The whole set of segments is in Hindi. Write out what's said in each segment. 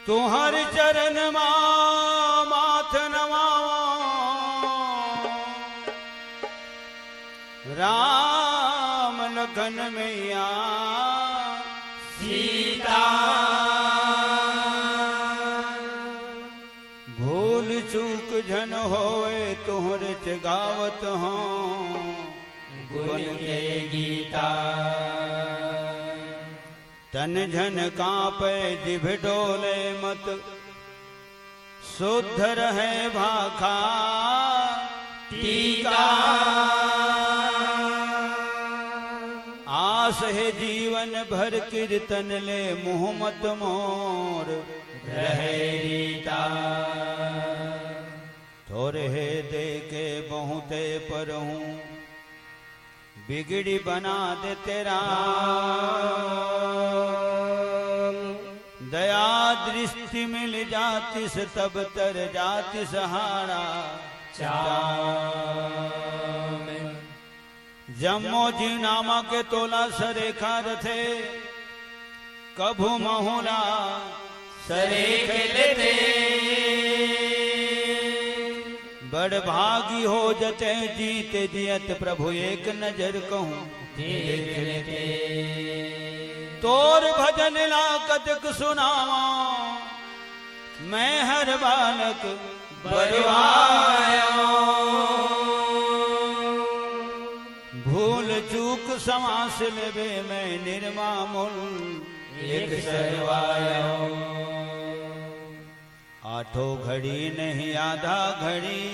तुहर चरण माथ नवावा राम लखन मैया सीता। भूल चूक जन होए तुहर गावत हूँ गुण के गीता। तन झन कांपे जिभ डोले मत शुद्ध रहे भाखा टीका। आस है जीवन भर कीर्तन ले मुँह मत मोर रहे रीता। थोड़े दे के बहुते पर हूँ बिगड़ी बना दे तेरा दया दृष्टि मिल जाती से तब तर जाती सहारा जम्मो जी नामा के तोला सरेखा रथे कभू महुला सरेख लेते। बड़ भागी हो जते जीते जियत प्रभु एक नजर कहूँ देख लेते। तोर भजन ला कदक सुनावा मैं हर बालक बरवाया। भूल चूक समास लेवे मैं निर्मामुल एक सरवाया। आठों घड़ी नहीं आधा घड़ी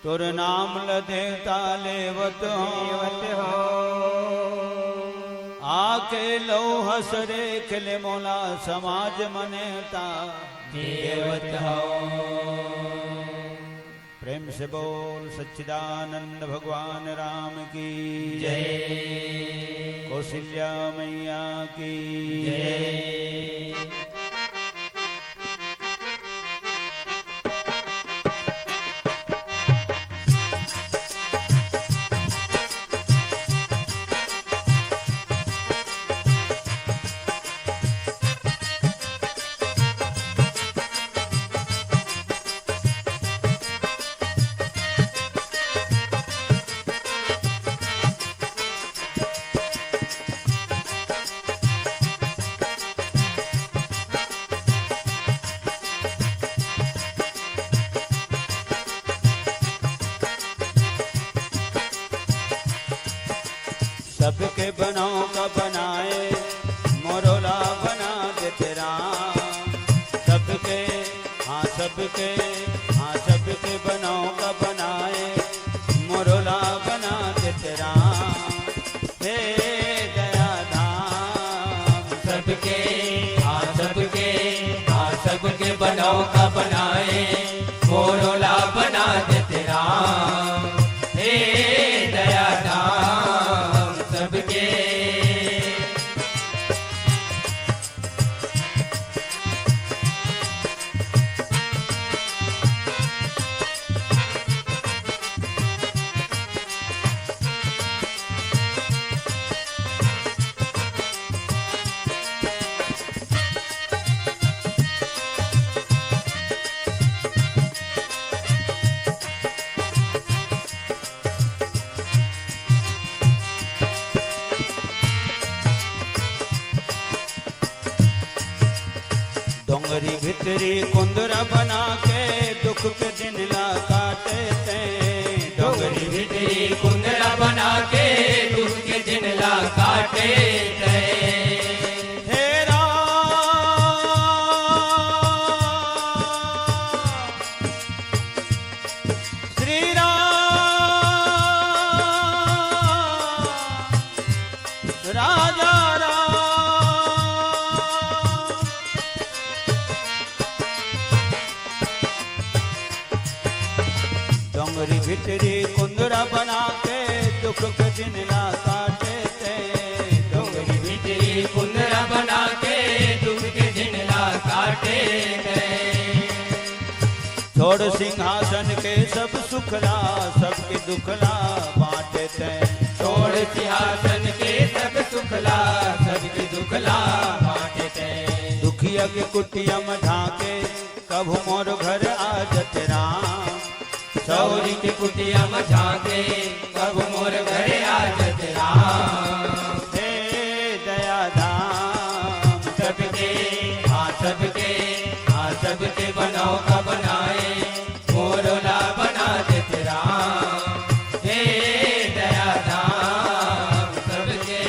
तुर नाम लदे तालेवत हो आके लो हस रेख ले मोला समाज मनेता देवत हो। प्रेम से बोल सच्चिदानंद भगवान राम की जय। कौशल्या मैया की जय। सबके बनाओ का बनाए मोरोला बना दे तेरा सबके हाँ सबके बनाओ का बनाए मोरोला बना दे तेरा हे दया धाम सबके सबके बनाओ का बनाए मोरोला बना दे तेरा हे दया धाम सबके। डोंगरी भितरी कुंदरा बना के दुख के दिन ला काटे ते डोंगरी भितरी कुंदरा बना के दुख के दिन ला काटे हेरा श्री राजा डोंगरी भितरी कुंदरा बना के दुख के दिन ला काटे ते डोंगरी भितरी कुंदरा बना के दुख के दिन ला काटे छोड़ सिंहासन के सब सुखला सबके दुखला बांटे ते छोड़ सिंहासन के सब सुखला सबके दुखला बांटे दुखिया की कुटिया में ढाके कभू मोर घर आजत राम। सौरी की कुटिया में झांके कब मोर घरे आजत राम। हे दया धाम सबके हाँ सबके बनाओ का बनाए मोरोला बना देते राम। हे दया धाम सबके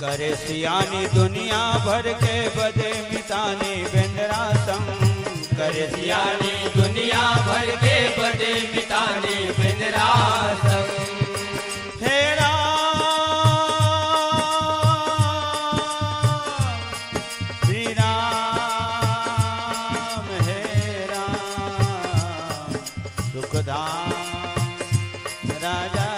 करे सियानी दुनिया भर के बदे मितानी बेंदरा संग। करे सियानी दुनिया भर के बदे मिटाने बिन रासम। हे श्री राम हे राम सुखधाम राजा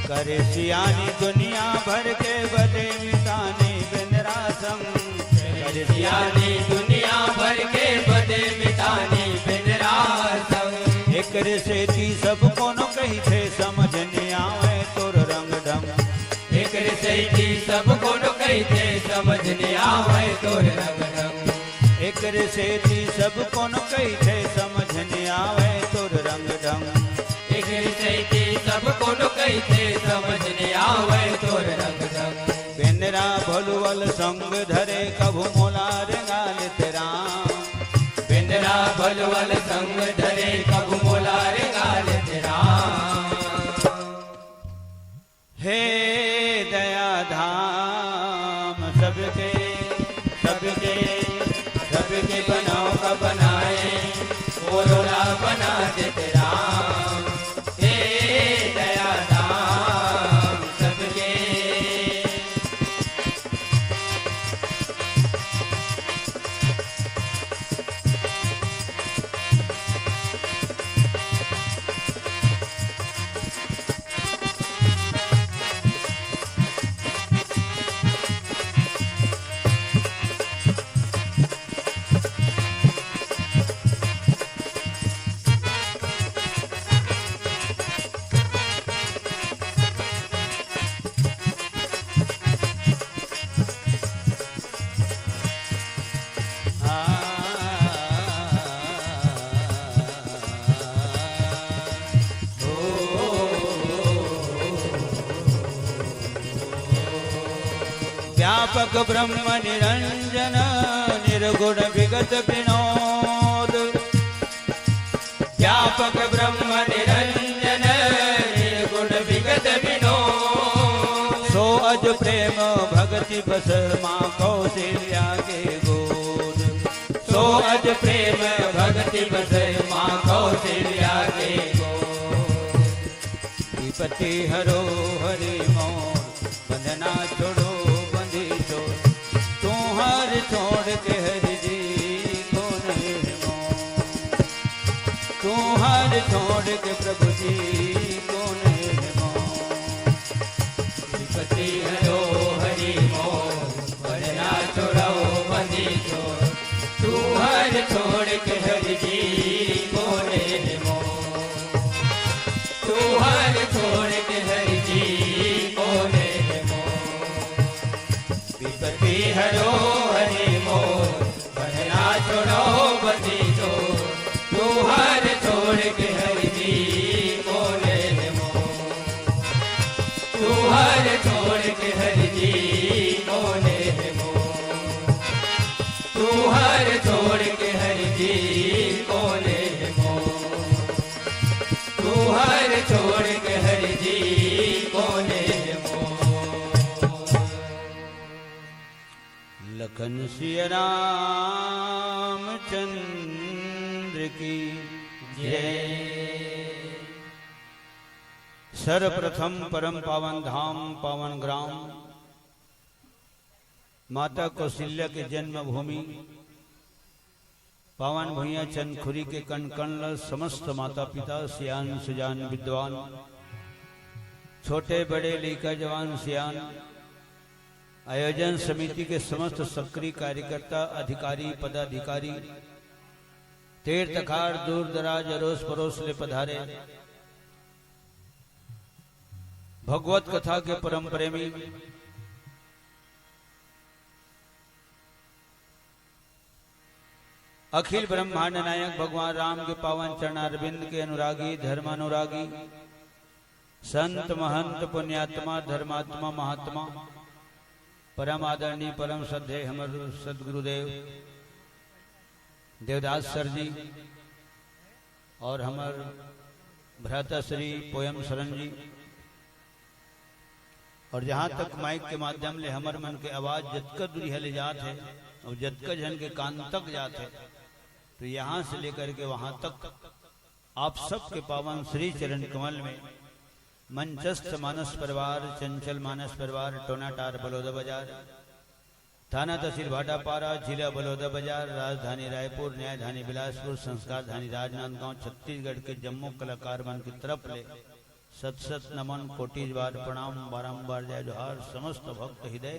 करे सियानी दुनिया भर के बदे मितानी बिंदरा संग। करे सियानी दुनिया भर के बदे मिटाने बिन रासम। एक से ती सब कोनो कही थे समझ नहीं आवे तोर रंग ढंग। एक सही सब को कही थे समझ नहीं आवे तोर रंग ढंग। एक से ती सब कोनो कही थे समझ नहीं आवे तोर रंग ढंग। एक सही सब को कही थे समझ नहीं आवे तोर रंग ढंग। बेनरा भलुवल संग धरे कभू मोला रेंगाल तेरा। बिंदरा भलवल संग धरे कब मोलार गाल तेरा। हे दया धाम सबके बनाओ का बनाए मोरोला बना दे तेरा। हे दया धाम सबके व्यापक ब्रह्म निरंजन निर्गुण विगत विनोद। व्यापक ब्रह्म निरंजन निर्गुण विगत विनोद। सो अज प्रेम भक्ति बस माँ कौशल्या के गोद। सो अज प्रेम भक्ति बस माँ कौशल्या के गोद। विपति हरो हरि मोर बंधना छोड़ो बंदी छोड़। तू हर छोड़ के हरि जी को नहीं मोर। तू हर छोड़ के प्रभु जी को नहीं मोर। विपति हरो हरि मोर बंधना छोड़ो बंदी छोड़। तू हर छोड़ के हरि जी को ले मोर। तू हर छोड़ के हरि जी को ले मोर। विपति हरो हरि मोर बंधना छोड़ो बंदी छोड़। तू हर छोड़ के हरि जी को ले मोर। तू हर छोड़ के हरि जी को ले मोर। तू हर छोड़ के हरि जी को ले मोर। तू हर छोड़ के हरि जी को ले मोर। लखन सिया रामचंद्र की जय। सर्वप्रथम परम पावन धाम पावन ग्राम माता कौशल्या के जन्म भूमि पावन भुइया चंदखुरी के कण कण समस्त माता पिता सियान सुजान विद्वान छोटे बड़े लेकर जवान सियान आयोजन समिति के समस्त सक्रिय कार्यकर्ता अधिकारी पदाधिकारी तीर्थकार दूर दराज अरोस परोस ले पधारे भगवत कथा के परम प्रेमी अखिल ब्रह्मांड नायक भगवान राम के पावन चरणारविंद के अनुरागी धर्मानुरागी संत महंत पुण्यात्मा धर्मात्मा महात्मा परम आदरणीय परम श्रद्धेय हमर सदगुरुदेव देवदास सर जी और हमर भ्राताश्री पोयम शरण जी और जहाँ तक माइक के माध्यम ले हमर मन के आवाज जतक दूरी ले जात है और जतक जन के कान तक जात है तो यहाँ से लेकर के वहां तक आप सबके पावन श्री चरण कमल में मंचस्थ मानस परिवार चंचल मानस परिवार टोनाटार बलौदा बाजार थाना तहसील भाटापारा जिला बलौदा बाजार राजधानी रायपुर न्यायधानी बिलासपुर संस्कार धानी राजनांदगांव छत्तीसगढ़ के जम्मू कलाकार मन की तरफ ले सत सत नमन कोटि बार प्रणाम बारंबार जय जोहार समस्त भक्त हृदय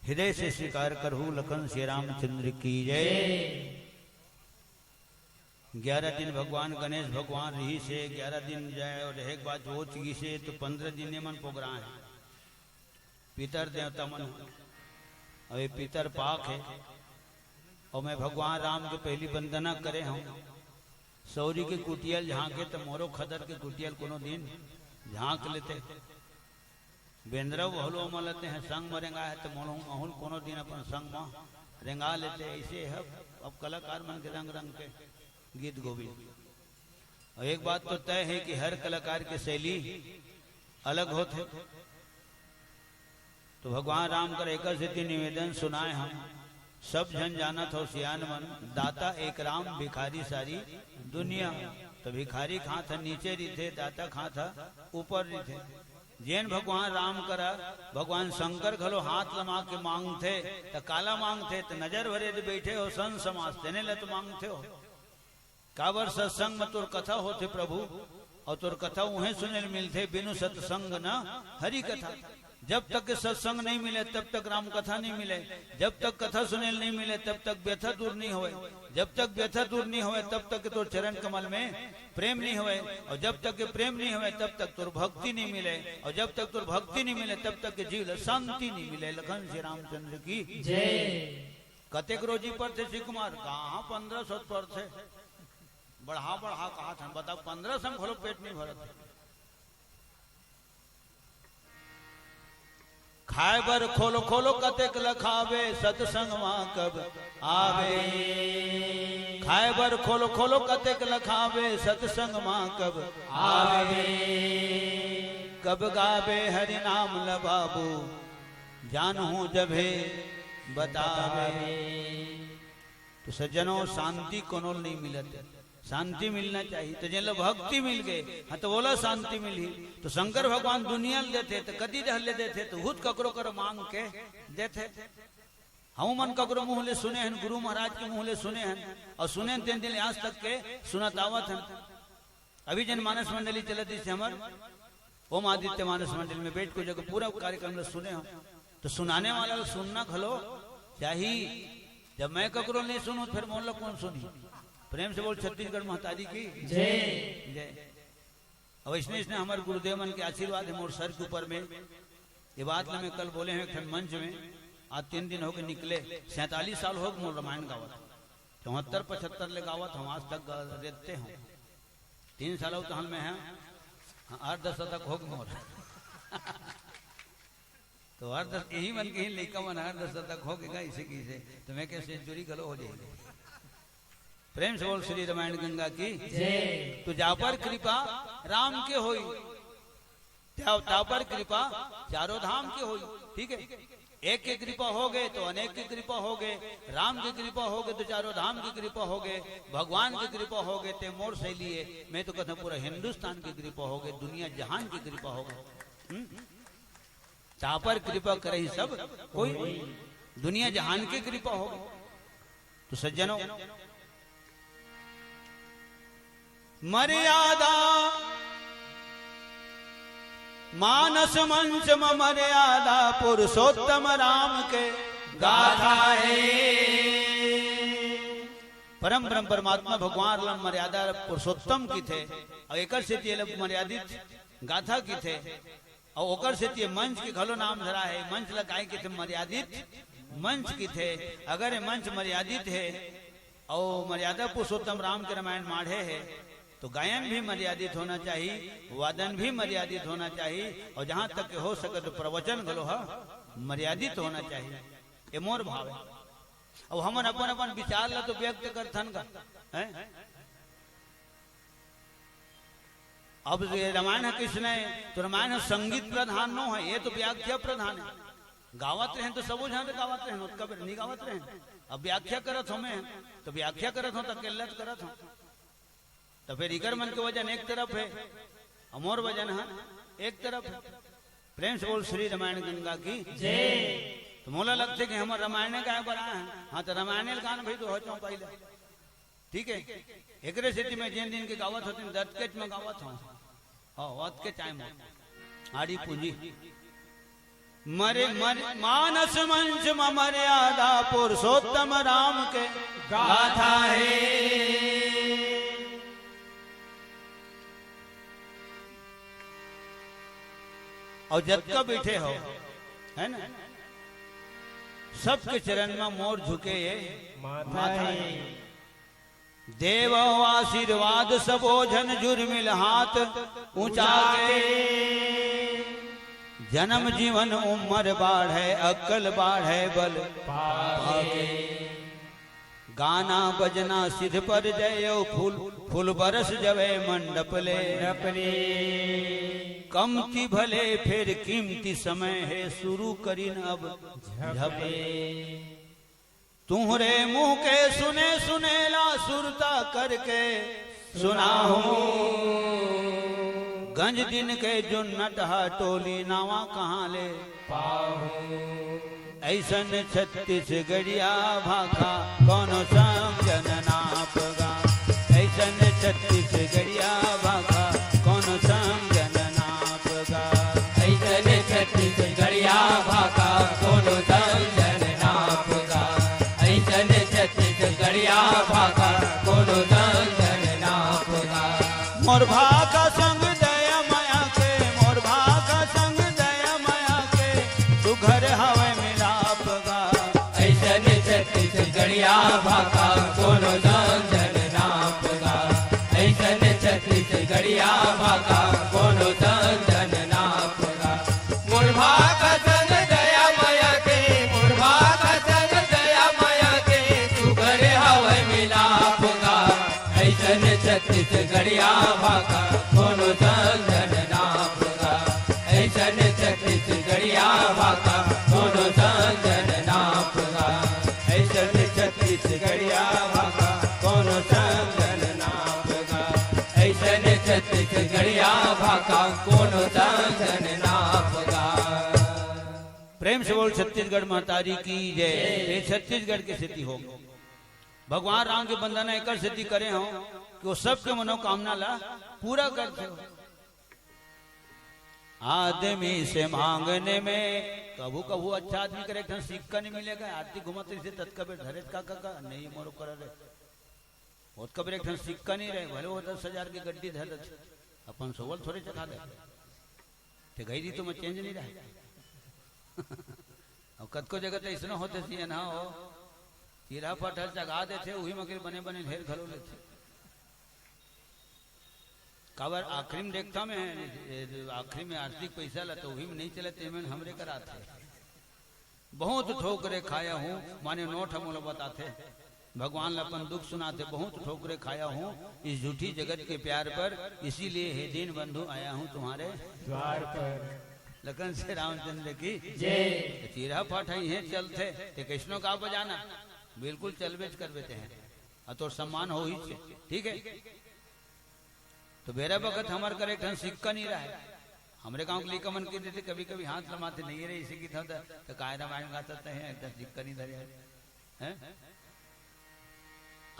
हृदय से स्वीकार करहु लखन श्री रामचंद्र की जय। 11 दिन भगवान गणेश भगवान रही से 11 दिन जाए और एक बात हो चुकी से तो 15 दिन मन प्रोग्राम है पितर देवता मन अभी पितर पाक है और मैं भगवान राम के पहली वंदना करे हूँ सौरी के कुटियल झांके तो मोरो खदर के कुटियल कोनो दिन झांक लेते बेंद्रव हलो मलते हैं संग में रेंगा है तो मोलो अहुल कोनो दिन अपन संग में रेंगा लेते ऐसे है अब कलाकार मन के रंग रंग के गीत गोविंद। और एक बात तो तय है कि हर कलाकार की शैली अलग होते तो भगवान राम कर एक सिद्धि निवेदन सुनाए हम सब जन जानत हो सियान मन दाता एक राम भिखारी सारी दुनिया तो भिखारी कहाँ था नीचे रिथे दाता कहाँ था ऊपर रिथे जैन भगवान राम करा भगवान शंकर घलो हाथ लमा के मांगते तो काला मांगते तो नजर भरे बैठे हो सन समाज तेने ले तो मांगते हो काबर सत्संग में तोर कथा होते प्रभु और तोर कथा उन्हें सुने मिलते बिनु सत्संग न हरि कथा जब तक के सत्संग नहीं मिले तब तक राम कथा नहीं मिले जब तक कथा सुने नहीं मिले तब तक व्यथा दूर नहीं होए जब तक व्यथा दूर नहीं होए तब तक तो चरण कमल में प्रेम नहीं होए और जब तक के प्रेम नहीं होए तब तक तोर भक्ति नहीं मिले और जब तक तोर भक्ति नहीं मिले तब तक के जीव शांति नहीं मिले। लखन श्री रामचंद्र की जय। कतेक रोजी पर थे श्री कुमार कहाँ 1500 पर थे बढ़ा कहा था बताओ 1500 खोलो पेट नहीं भरत खाए बर खोलो खोलो कतेक लखावे सत्संग मां कब आवे खाए बर खोलो खोलो कतेक लखावे सत्संग मां कब आवे कब गावे हरि नाम लबाबू जानहू जभे बतावे। तो सज्जनों शांति कोनो नहीं मिलत शांति मिलना चाहिए तो जिन भक्ति मिल गए हाँ तो बोला शांति मिली तो शंकर भगवान दुनिया देते तो कदी ले देते तो हुत ककरो कर मांग के देते हम मन ककरो मुँह ले सुने हैं गुरु महाराज के मुँह ले सुने हैं और सुने तीन दिन आज तक के सुनत आवत हैं। अभी जन मानस मंडली चलती थी हमार ओम आदित्य मानस मंडल में बैठ को जगह पूरा कार्यक्रम सुने हो तो सुनाने वाला सुनना खलो चाहिए जब मैं ककरो नहीं सुनू फिर मोहल्ला कौन सुनी प्रेम से बोल छत्तीसगढ़ महतारी की जय जय। अब इसने हमारे गुरुदेव मन के आशीर्वाद है मोर सर के ऊपर में ये बात में कल बोले हैं खंड मंच में आज 3 दिन हो गए निकले 47 साल हो गए मोर रामायण गावत 74-75 ले गावत हम आज तक रहते हूँ 3 साल तो हम में है 8-10 तक हो गए मोर तो 8-10 यही मन के लेकर मन 8-10 तक हो गएगा इसे किसे तो मैं कैसे सेंचुरी गलो हो जाएगी। प्रेम से बोल श्री रामायण गंगा की जय। तो जा पर कृपा राम के होई त्या पर कृपा चारों धाम के होई ठीक है एक की कृपा हो गए तो अनेक की कृपा हो गए, राम की कृपा हो गए तो चारों धाम की कृपा हो गए, भगवान की कृपा हो गए ते मोर से लिए। मैं तो कहता हूं पूरा हिंदुस्तान की कृपा हो गए, दुनिया जहान की कृपा हो गए। ता पर कृपा करे ही सब कोई, दुनिया जहान की कृपा हो गई। तो सज्जनों, मर्यादा मानस मंच में मर्यादा पुरुषोत्तम राम के गाथा है। परम ब्रह्म परमात्मा भगवान राम मर्यादा पुरुषोत्तम की थे और एक मर्यादित गाथा की थे और ओकर से मंच के खलो नाम धरा है। मंच लगाए के थे मर्यादित मंच की थे। अगर मंच मर्यादित है और मर्यादा पुरुषोत्तम राम के रामायण माढ़े है तो गायन भी मर्यादित होना चाहिए, वादन भी मर्यादित होना चाहिए और जहां तक हो सके तो प्रवचन गलो मर्यादित होना चाहिए। ये मोर भाव है। अब हमन अपन अपन विचार ला तो व्यक्त करथन का है। अब रामायण है कृष्ण है तो रामायण संगीत प्रधान नो है, ये तो व्याख्या प्रधान है। गावत रहे तो सब जहां गावत रहे, कभी नहीं गावत रहे। अब व्याख्या करत हो मैं तो व्याख्या करत हो तो किल्लत करत हो तो फिर इकर मन के वजन एक तरफ है, अमोर वजन है एक तरफ है। प्रेम से बोल श्री रामायण गंगा की जय। तो मोला लगते कि हमारे रामायण का बड़ा है। हाँ तो रामायण गान भाई तो हो चौ पहले ठीक है। एक स्थिति में जिन दिन की गावत होती दत्त के में गावत हो वत के टाइम आड़ी पूंजी मरे मानस मंच में मर्यादा पुरुषोत्तम राम के गाथा है। और जब का बैठे हो है ना, सबके चरण में मोर झुके माथा है। देव आशीर्वाद सबो जन जुर्मिल हाथ ऊंचा के। जन्म जीवन उम्र बाढ़े अक्ल बाढ़े बल पागे। गाना बजना सिद्ध पर जयो फूल फूल बरस जवे मंडप ले। कमती भले फिर कीमती समय है शुरू करीन अब झपे। तुम्हरे मुंह के सुने सुनेला सुरता करके सुनाहू। गंज दिन के जो नटहा टोली नावा कहाँ ले पाहू। ऐसन 36 गड़िया भाखा कोनो समझन नापगा। ऐसन 36 गड़िया भाखा कोनो समझन नापगा। ऐसन 36 गड़िया भाखा कोनो समझन नापगा। ऐसन 36 गड़िया भाखा कोनो समझन नापगा। मोर भाका संग दया माया के, मोर भाका संग दया माया के तू घर हवे मिलापगा। ऐसन 36 गड़िया भाखा कोनो समझन नापगा। ऐसन 36 गड़िया भाखा कोनो समझन नापगा। मोर भाका संग दया माया के, मोर भाका संग दया माया के तू घर हवे मिलापगा। ऐसन 36 गड़िया भाखा कोनो समझन नापगा। ऐसन 36 गड़िया भाखा कोनो समझन नापगा। ऐसन 36 गड़िया भाका कोनो समझन नापगा। ऐसन 36 गड़िया भाखा कोनो समझन नापगा। प्रेम से बोल छत्तीसगढ़ महतारी की जय। ये छत्तीसगढ़ की स्थिति हो। भगवान राम के बंधन एक स्थिति करे हो कि वो सबके मनोकामना ला पूरा करते हो। आदमी से मांगने में कभू कभू अच्छा आदमी करे एक सिक्का नहीं मिलेगा। आरती घुमाते से तत्कबे धरे का नहीं मोर कर रहे बहुत कबरे एक सिक्का नहीं रहे। भले वो 10,000 की गड्डी धर अपन सोवल थोड़े चखा दे ते गई दी तो मैं चेंज नहीं रहा। और कद को जगह तो इसना होते सी ना हो हीरा पत्थर जगा देते वही मगर बने बने ढेर घलो लेते। काबर आखिरी में देखता मैं आखिरी में आर्थिक पैसा ला तो वही में नहीं चले ते में हमरे कराते। बहुत ठोकरे खाया हूँ माने नोट हम लोग बताते भगवान अपन दुख सुनाते। बहुत ठोकरे खाया हूँ इस झूठी जगत के प्यार पर, इसीलिए हे दीन बंधु आया हूँ तुम्हारे द्वार पर। लखन से रामचंद्र की जय। चीरा पाठाई है चलते ते कृष्णो का बजाना बिल्कुल चलबेच कर देते हैं और तो सम्मान हो ही छे, ठीक है। तो बेरा वक्त हमारे करे ढंग सिक्का नहीं रहा है। हमारे गांव के लिए कमन की देते कभी कभी हाथ लमाते नहीं रहे इसी की था तो कायदा वायन गाते हैं एकदम सिक्का नहीं धरे हैं।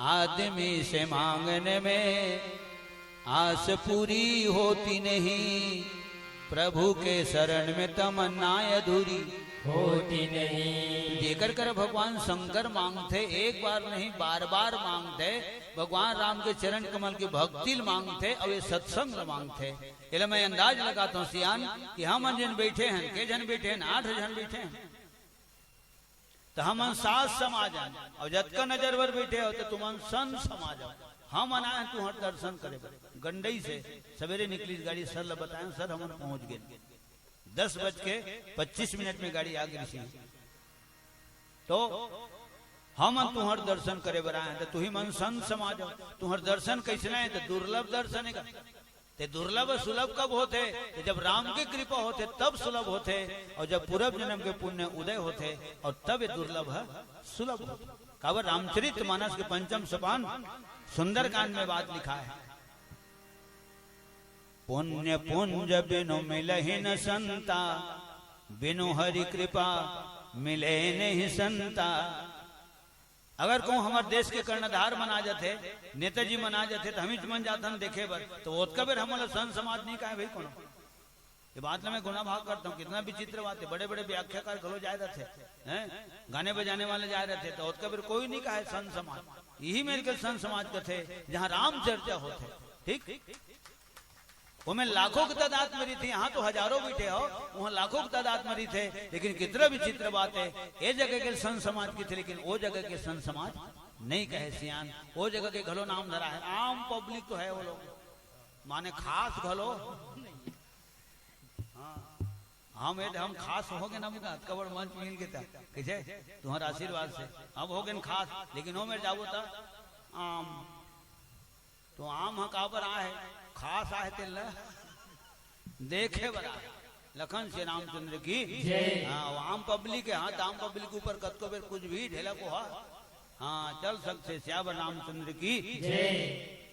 आदमी से मांगने में आस पूरी होती नहीं, प्रभु के शरण में तमन्नाएं अधूरी होती नहीं। जेकर कर भगवान शंकर मांगते एक बार नहीं बार बार मांगते, भगवान राम के चरण कमल की भक्ति मांगते और ये सत्संग मांगते। इसलिए मैं अंदाज लगाता हूँ सियान कि हम जन बैठे हैं, के जन बैठे हैं, 8 जन बैठे हैं, तो हम सात समाज हैं और जत का नजर वर बैठे हो तो तुम सन समाज हो। हम आना है तुम्हारे दर्शन करे गंडई से सवेरे निकली गाड़ी सर बताए सर हम पहुंच गए 10:25 में गाड़ी आ गई तो हम तुम्हार दर्शन करे बराए तो तू ही मन संत समाज हो। तुम्हार दर्शन कैसे है तो दुर्लभ दर्शन है ते दुर्लभ सुलभ कब होते जब राम की कृपा होते तब सुलभ होते और जब पूर्व जन्म के पुण्य उदय होते और तब ये दुर्लभ सुलभ होते। काबर रामचरित मानस के 5म सोपान सुंदरकांड में बात लिखा है, पुण्य पुंज बिनु मिलहि न संता, बिनु हरि कृपा मिले नहीं संता। अगर कहूँ हमारे देश के कर्णधार मना जाते, नेताजी मना जाते तो हम ही मन जाता देखे बर तो ओतका बेर हमारा संत समाज नहीं कहे भाई कौन। ये बात मैं गुना भाग करता हूँ, कितना विचित्र बात है। बड़े बड़े व्याख्याकार घलो जाए रहते हैं, गाने बजाने वाले जाए रहते तो ओतका बेर कोई नहीं कहे संत समाज। यही मेरे के संत समाज का थे जहाँ राम चर्चा होते, ठीक। वो में लाखों की तादाद मरी थी, यहाँ तो हजारों बैठे हो, वहाँ लाखों की तादाद मरी थे। लेकिन कितना विचित्र बात है, ये जगह के संत समाज की थे लेकिन वो जगह के संत समाज नहीं कहे सियान। वो जगह के घलो नाम धरा है, आम पब्लिक तो है वो लोग, माने खास घलो हम खास हो गए ना कबर मंच मिल गए कैसे तुम्हारा आशीर्वाद से अब हो गए खास। लेकिन वो मेरे जाबो था आम तो आम हकाबर आए खास आए तेल देखे बरा लखन से रामचंद्र की हाँ आम पब्लिक है। हाँ आम पब्लिक के ऊपर कत को बेर कुछ भी ढेला को हाँ चल सकते श्यावर रामचंद्र की।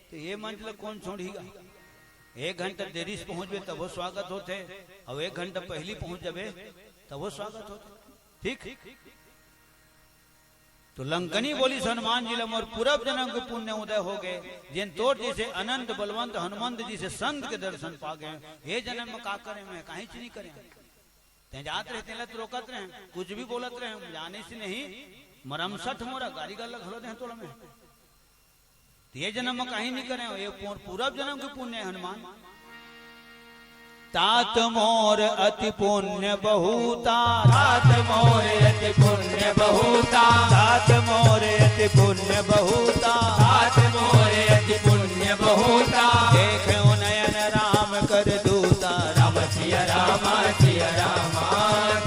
तो ये मंच लग कौन छोड़ेगा। 1 घंटा देरी से पहुंचबे तब वो स्वागत होते और 1 घंटा पहली पहुंच जाबे तब वो स्वागत होते, ठीक। तो लंकनी बोली हनुमान जी मोर पूरब जन्म के पुण्य उदय हो गए, जिन तोर जैसे अनंत बलवंत हनुमंत जी से संत के दर्शन पा गए। ये जन्म में का करे मैं कहीं नहीं करे ते जात रहते लत रोकत रहे कुछ भी बोलत रहे जाने से नहीं मरमसठ मोरा गाड़ी गल घलो दे तोड़ में ये जन्म में कहीं नहीं करे। ये पूरब जन्म के पुण्य हनुमान। तात मोर अति पुण्य बहुता, तात मोर अति पुण्य बहुता, तात मोर अति पुण्य बहुता, तात मोर अति पुण्य बहुता। देखो नयन राम कर दूता, राम सिया रामा सिया रामा।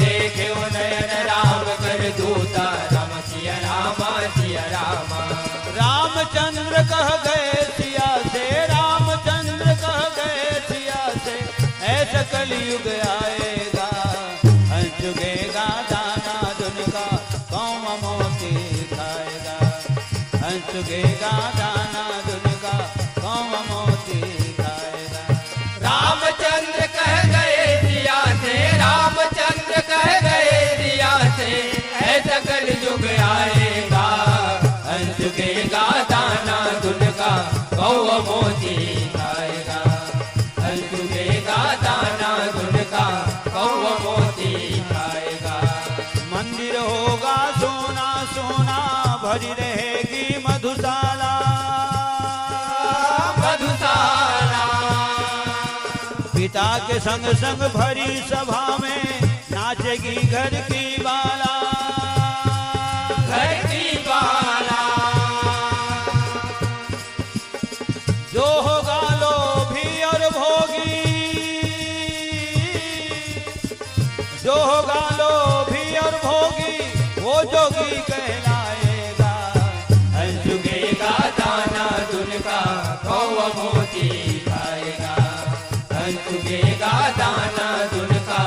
देखो नयन राम कर दूता, राम सिया रामा सिया रामा। रामचंद्र कह गए सिया से, रामचंद्र कह गए सिया से, ऐसा कलयुग आएगा हंसुगेगा दाना दुनका कौम मोती खाएगा। हंसुगेगा दाना दुनका कौम मोती खाएगा। रामचंद्र कह गए सिया से, रामचंद्र कह गए सिया से, ऐसा कलयुग आएगा हंसुगेगा दाना दुनका कौम मोती खाएगा। हंसुगेगा दाना दुनका कौम मोती खाएगा। मंदिर होगा सोना सोना, भरी रहेगी मधुशाला, मधुशाला। पिता के संग संग भरी सभा में नाचेगी घर की बाला, घर की बाला। जो होगा लोभी और भोगी, जो होगा लोभी और भोगी वो जोगी कहलाएगा। हंसुगेगा दाना दुनका कौव मोती खाएगा। हंसुगेगा दाना दुनका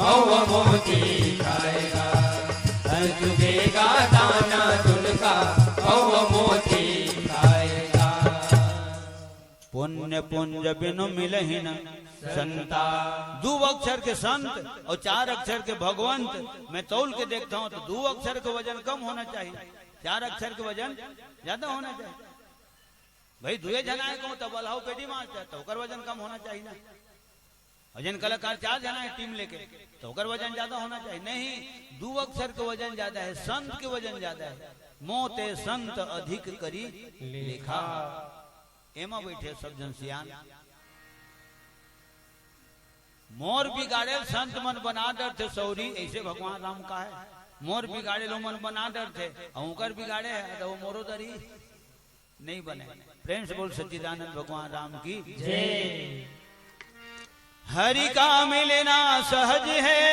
औ मोती खाएगा, चुभेगा दाना तुलका औ मोती खाएगा। पुण्य पुंज बिनु मिलहि न संता। 2 अक्षर के संत और 4 अक्षर के भगवंत मैं तौल के देखता हूँ तो 2 अक्षर का वजन कम होना चाहिए, 4 अक्षर के वजन ज्यादा होना चाहिए। भाई 2 जना को तो बल्हाव पेटी मारता तो ओकर वजन कम होना चाहिए ना। और जिन कलाकार 4 जना है टीम लेके तो ओकर वजन ज्यादा होना चाहिए। नहीं, 2 अक्षर के वजन ज्यादा है, संत के वजन ज्यादा है। मोते संत अधिक करी लेखा। एमा बैठे सब जन सियान। मोर बिगाड़े संत मन बना डर थे सौरी, ऐसे भगवान राम का है। मोर बिगाड़े लो मन बना डर थे, औकर बिगाड़े है तो वो मोरो दरी नहीं बने। प्रेम से बोल सच्चिदानंद भगवान राम की जय। हरि का मिलना सहज है,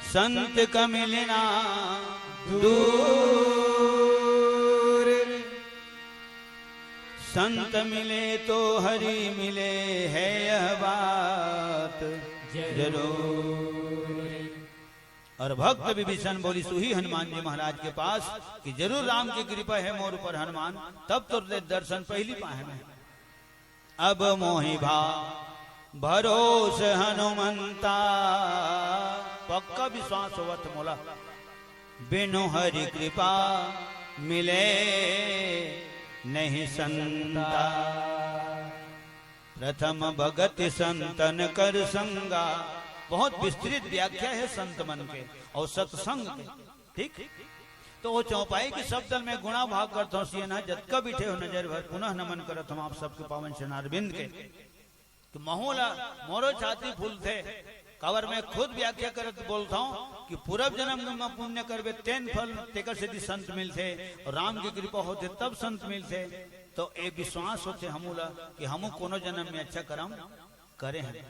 संत का मिलना दूर। संत मिले तो हरि मिले है यह बात जरूर। और भक्त विभीषण बोली सुही हनुमान जी महाराज के पास कि जरूर राम की कृपा है मोर ऊपर हनुमान, तब तो दर्शन पहली पाए में। अब मोहि भा भरोस हनुमंता, पक्का विश्वास होवत मोला बिनु हरि कृपा मिले नहीं संता। प्रथम भगत संतन कर संगा। बहुत विस्तृत व्याख्या है संत मन के और सत्संग के। ठीक, तो वो चौपाई की शब्द में गुणा भाग करता हूँ सियन जतका बिठे हो नजर भर पुनः नमन करत हम आप सबके पावन चरणारविंद के। कि महोला मोरो छाती फूल थे कवर में खुद व्याख्या करत बोलता हूँ कि पूर्व जन्म में पुण्य करवे तेन फल तेकर से संत मिलते और राम की कृपा होते तब संत मिलते। तो ये विश्वास होते हमूला कि हमू कोनो जन्म में अच्छा कर्म करे हैं।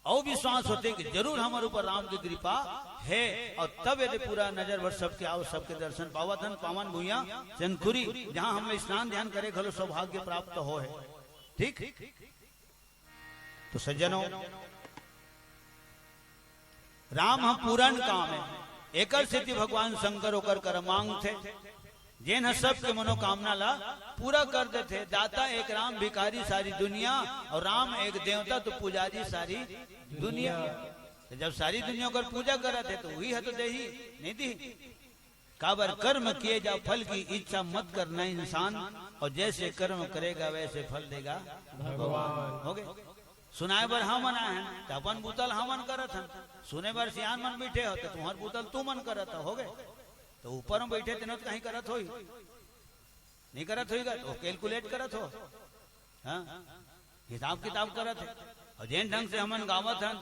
और विश्वास होते कि जरूर हमारे ऊपर राम की कृपा है। और तब यदि पूरा नजर भर सबके आओ सबके दर्शन पावतन पावन भूया चंदखुरी जहाँ हम स्नान ध्यान करे खलो सौभाग्य प्राप्त हो है। ठीक, तो सज्जनों राम हम पूरन काम है। एकर सिद्धि भगवान शंकर होकर कर मांग थे जिन सबके मनोकामना ला पूरा कर देते। दाता एक राम भिखारी सारी दुनिया और राम एक देवता तो पुजारी सारी दुनिया। तो जब सारी दुनिया कर पूजा करा थे तो वही है तो दे ही नहीं दी। काबर कर्म किए जा फल की इच्छा मत करना इंसान, और जैसे कर्म करेगा वैसे फल देगा भगवान। हो गए सुनाए बर हम मना है तो अपन बुतल हम मन करत हन, सुने बर सियान मन बैठे हो तो तुम्हार बुतल तू मन करत हो गए। तो ऊपर में बैठे तेन कहीं करत हो नहीं करत होगा तो कैलकुलेट करत हो। हाँ, हिसाब किताब करत है। और जिन ढंग से हमन गावत हन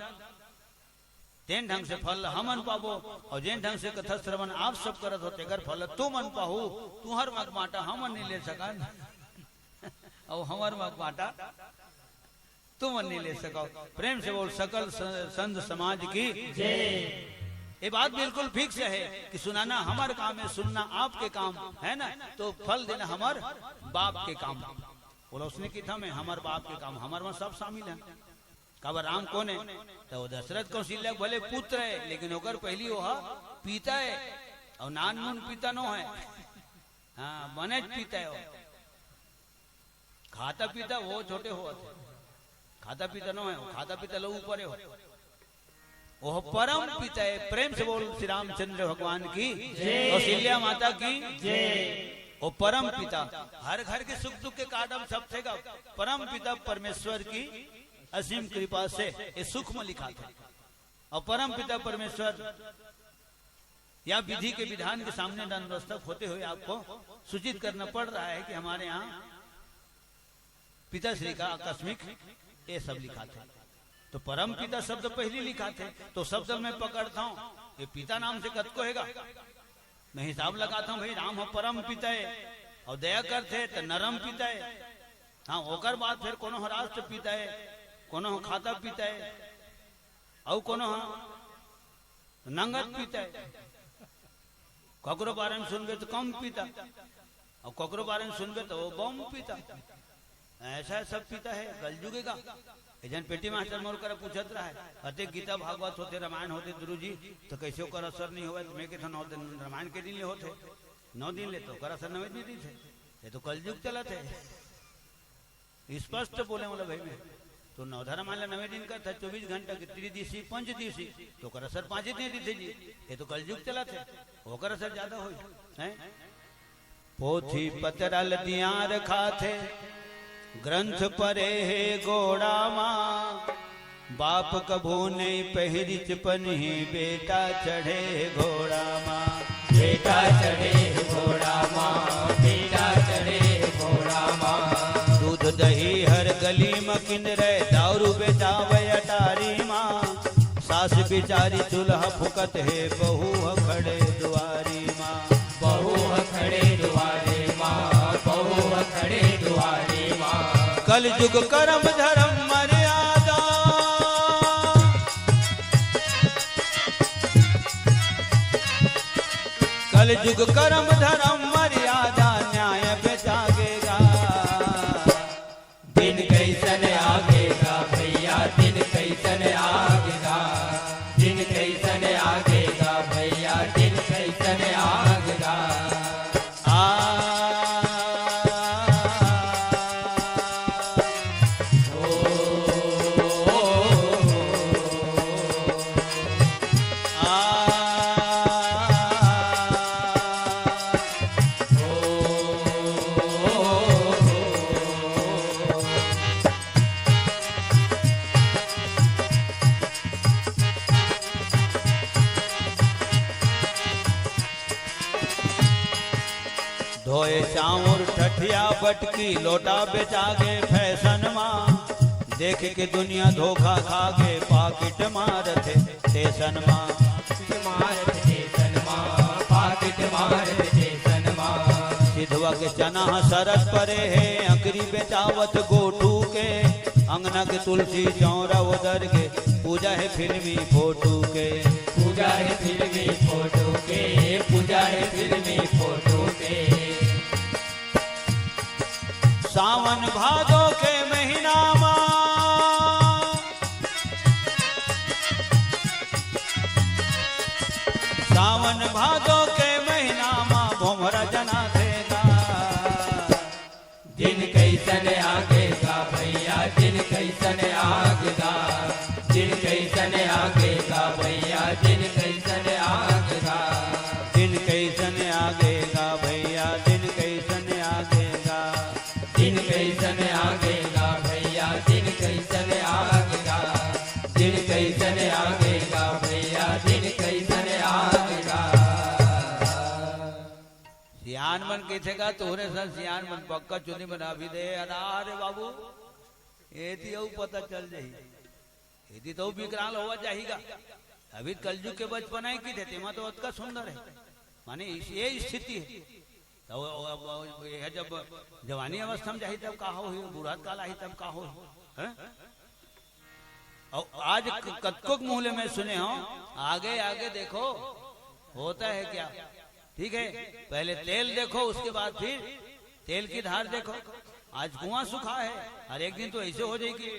तेन ढंग से फल हमन पाबो, और जिन ढंग से कथा श्रवण आप सब करत हो तेकर फल तू मन पाहू। तू हर मग माटा हमन नहीं ले सकन और हमार मग माटा तू मन नहीं ले सको। प्रेम से बोल सकल संत समाज की जय। ये बात बिल्कुल फिक्स है कि सुनाना हमार काम है, सुनना आपके काम है ना। तो फल देना हमार बाप के काम। बोला उसने की था मैं हमार बाप के काम हमार में सब शामिल है। कब राम कौन है तो वो दशरथ कौशल्या भले पुत्र है लेकिन होकर पहली वो पिता है और नान मुन पिता नो है। हाँ, बने पिता है वो। खाता पिता वो छोटे हो, खाता पिता नो है, खाता पिता लोग ऊपर हो। वो परम पिता है। प्रेम से बोल श्री रामचंद्र भगवान की कौशल्या माता की जय। वो परम पिता हर घर के सुख दुख के काटम सब थे। परम पिता परमेश्वर की असीम कृपा से ये सुख में लिखा था। और परम पिता परमेश्वर या विधि के विधान के सामने दंडवस्तक होते हुए आपको सूचित करना पड़ रहा है कि हमारे यहाँ पिताश्री का आकस्मिक ये सब लिखा था। तो परम पिता शब्द पहले लिखा थे तो शब्द मैं पकड़ता हूँ ये पिता नाम से कत को हैगा। मैं हिसाब लगाता हूँ भाई राम परम पिता है और दया करते तो नरम पिता है। हाँ, होकर बाद फिर कोनो राष्ट्र पिता है, कोनो खाता पिता है और कोनो नंगत पिता है। ककरो बारे में सुनबे तो कम पिता और ककरो बारे में सुनबे तो बम पिता। ऐसा सब पीता है कलयुगे का। एजन पेटी मास्टर मोर कर पूछत रहा है, अते गीता भागवत होते रामायण होते गुरु जी तो कैसे ओकर असर नहीं होवे। मैं के 9 दिन रामायण के दिन ले होते 9 दिन ले तो ओकर असर 9 दिन थे। ये तो कलयुग चलत है, स्पष्ट बोले वाला भाई में। तो 9 धारा मान ला 9 दिन का था, 24 घंटा के त्रिदिवसी 5 दिवसी तो ओकर असर 5 दिन थे जी। ये तो कलयुग चलत है, ओकर असर ज्यादा होई हैं। पोथी पतरा लदियां रखा थे, ग्रंथ परे है गोड़ा माँ। बाप कभू नहीं पहरी चपनी, बेटा चढ़े घोड़ा माँ। बेटा चढ़े घोड़ा माँ, बेटा चढ़े घोड़ा माँ। दूध दही हर गली मकिन रहे, दारू बेचावे अटारी माँ। सास बिचारी चूल्हा फुकत है, बहू खड़े दुआरी माँ। बहू खड़े दुआरे माँ, बहू खड़े दुआरे माँ। कल युग कर्म धर्म मर्यादा, कल युग कर्म धर्म मर्यादा। न्याय पे जागेगा, दिन कैसन आगेगा भैया, दिन कैसन आगेगा। दिन कैसन आगेगा भैया, दिन कैसन आगेगा। धोए चाउर ठठिया बटकी, लोटा बेचागे फैशन माँ। देख के दुनिया धोखा खागे, पाकिट मारते स्टेशन माँ। मारत स्टेशन माँ, पाकिट मारत स्टेशन माँ। सिधवा के चना सरस परे है, अकरी बेचावत गोटू के। अंगना के तुलसी चौरा उधर के, पूजा है फिल्मी फोटो के। पूजा है फिल्मी फोटो के, पूजा है फिल्मी फोटो के। सावन भादो के महीना माँ, सावन भादो के महीना माँ। भोमरा जना देगा, दिन कैसन आगेगा भैया, दिन कैसन आगेगा। दिन कैसन आगेगा भैया, दिन कैसन आगेगा। दिन कैसन आगेगा भैया, दिन कैसन आगेगा। दिन कैसन आगेगा भैया, दिन कैसन आगेगा। दिन कैसन आगेगा भैया, दिन कैसन आगेगा। सियान मन कैसेगा तोहरे सर सियान मन पक्का चुनी बना भी दे। अरे बाबू एती यू पता चल जाही, यदि तो विकराल होवा जाएगा। अभी कलयुग के बचपन है की थे तेमा तो अतका सुंदर है, माने ये स्थिति है। तो यह जब जवानी अवस्था में जाही तब का हो, बुढ़ात काल आई तब का हो। और आज कतकोक मूल्य में सुने हो, आगे आगे देखो होता है क्या। ठीक है, पहले तेल देखो, उसके बाद फिर तेल की धार देखो। आज कुआं सुखा है, हर एक दिन तो ऐसे हो जाएगी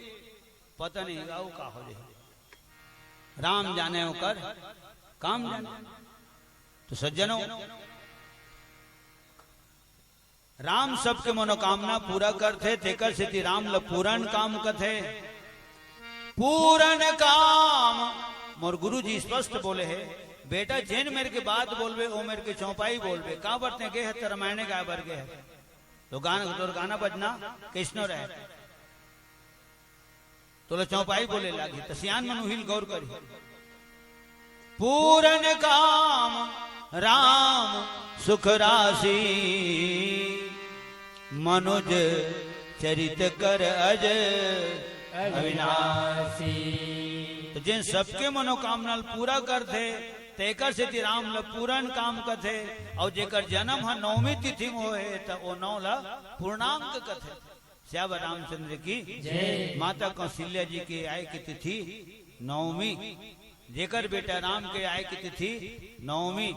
पता नहीं गाँव का हो जाए। राम जाने होकर काम जाने। तो सज्जनों, राम सबके मनोकामना पूरा करते, तेकर सिद्धि राम ल पूरन काम कथे। पूरन काम मोर गुरु जी स्पष्ट बोले है, बेटा जैन मेरे के बात बोलबे ओ मेरे के चौपाई बोलबे। का बरते गए है तो रामायण गाय बर गए है, तो गाना बजना कृष्ण रहे तो चौपाई बोले लागी। तो सियान मन उहिल गौर करी। पूरन काम राम सुख राशि, मनुज चरित कर अज अविनाशी। तो जिन सबके मनोकामना पूरा कर थे, तेकर सिद्धि राम ल पूरन काम कथे। और जेकर जन्म है 9वीं तिथि में होए तो वो 9 ला पूर्णांक कथे। श्याम रामचंद्र की जय। माता कौशल्या जी की आय की तिथि 9वीं, जेकर बेटा राम के आय की तिथि 9वीं,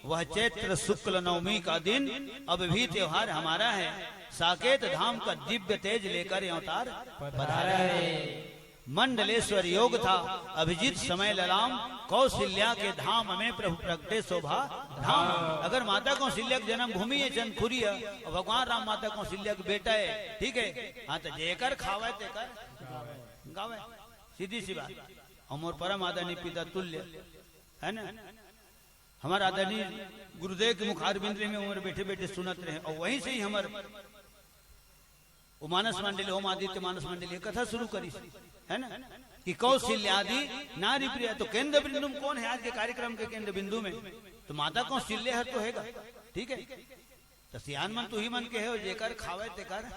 वह चैत्र शुक्ल 9वीं का दिन अब भी त्योहार हमारा है। साकेत धाम का दिव्य तेज लेकर अवतार पधारा रे। मंडलेश्वर योग था अभिजीत समय ललाम, कौशल्या के धाम में प्रभु प्रगटे शोभा धाम। अगर माता कौशल्या की जन्म भूमि है चंदखुरी है और भगवान राम माता कौशल्या के बेटा है, ठीक है, हाँ तो जेकर खावे तेकर गावे, सीधी सी बात। हमर परम आदरणीय पिता तुल्य है ना, हमारा आदरणीय गुरुदेव के मुखारबिंद में उम्र बैठे बैठे सुनत रहे और वहीं से ही हमार मानस मंडली ओम आदित्य मानस मंडली कथा शुरू करी है ना कि कौशल्यादि नारी प्रिय। तो केंद्र बिंदु में कौन है आज के कार्यक्रम के केंद्र बिंदु में? तो माता कौशल्या है तो हैगा, ठीक है। तो सियान मन तू ही मन के है, जेकर खावे तेकर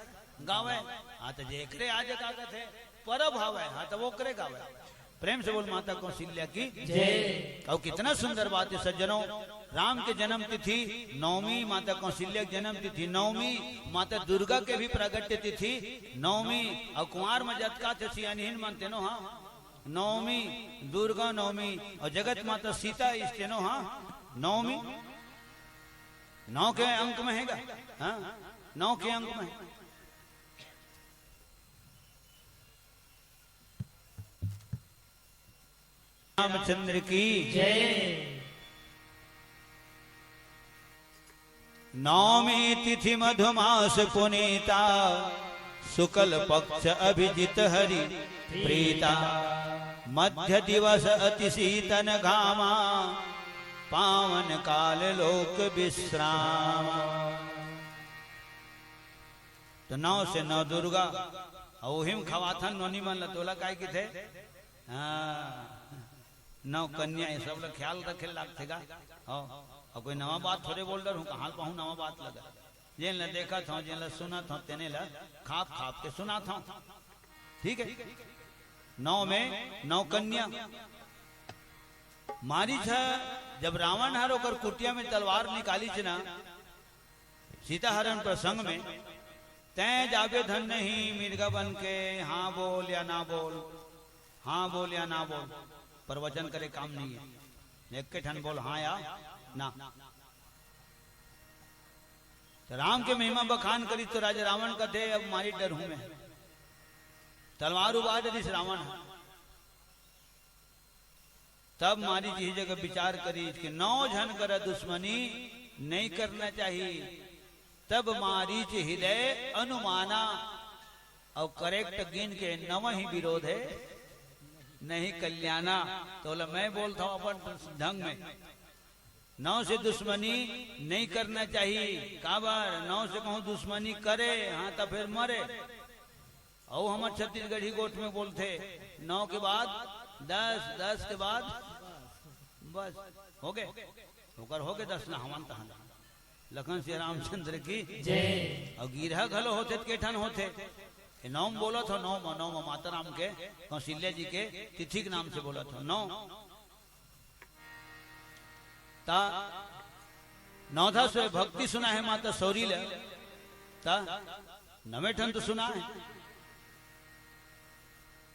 गावे। हाँ तो जेकरे आज कागत है परब हावे, हाँ तो वो करे गावे। प्रेम से बोल माता कौशल्या की जय। और कितना सुंदर बात है सज्जनों, राम के जन्म तिथि नवमी, माता कौशल्या की जन्म तिथि नवमी, माता दुर्गा के भी प्रगट्य तिथि नवमी, और कुंवर में जतका थे सियानीन मानते नो, हाँ नवमी दुर्गा नवमी, और जगत माता सीता इस्तेनो, हाँ नवमी। 9 के अंक में हैगा, हाँ 9 के अंक में। रामचंद्र की जय। नवमी तिथि मधुमास पुनीता, शुक्ल पक्ष अभिजित हरि प्रीता, मध्य दिवस अति शीतन घामा, पावन काल लोक विश्राम। तो 9 से 9 दुर्गा और हिम खवाथन नोनी मन लतोला काय की थे, हाँ 9 कन्या ये सब लोग ख्याल रखे लागतेगा। और कोई नवा बात थोड़े बोल रहा हूँ, कहाँ पाऊँ नवा बात लगा, जिन ला देखा था जिन ला सुना था तेने ला खाप खाप के सुना था, ठीक है। 9 में 9 कन्या मारी था। जब रावण हर होकर कुटिया में तलवार निकाली थी ना सीता हरण प्रसंग में, तै जाबे धन नहीं मिर्गा बन के, हाँ बोल या ना बोल, हाँ बोल या ना बोल, पर वचन करे काम नहीं है, एक के ठन बोल हाँ या ना। तो राम के महिमा बखान करी तो राजा रावण का दे अब मारी डर हूं मैं, तलवार उबार दिस रावण। तब मारी जी जगह विचार करी कि 9 जन कर दुश्मनी नहीं करना चाहिए। तब मारी जी हृदय अनुमाना, और करेक्ट गिन के 9 ही विरोध है नहीं कल्याणा। तो मैं बोलता हूं अपन ढंग में, 9 से दुश्मनी नहीं करना चाहिए। काबर 9 से कहूं दुश्मनी करे, हाँ तो फिर मरे। और हमारे छत्तीसगढ़ी गोट में बोलते 9 के बाद 10, 10 के बाद बस हो गए, होकर हो गए 10 ना हमान तहन। लखन श्री रामचंद्र की जय। और गिरह घलो होते के ठन होते 9 बोला था, 9 माता राम के कौशल्या जी के तिथि के नाम से बोला था 9 ता 9 था। सो भक्ति सुना है माता सौरी ले ता 9वें ठन तो सुना है।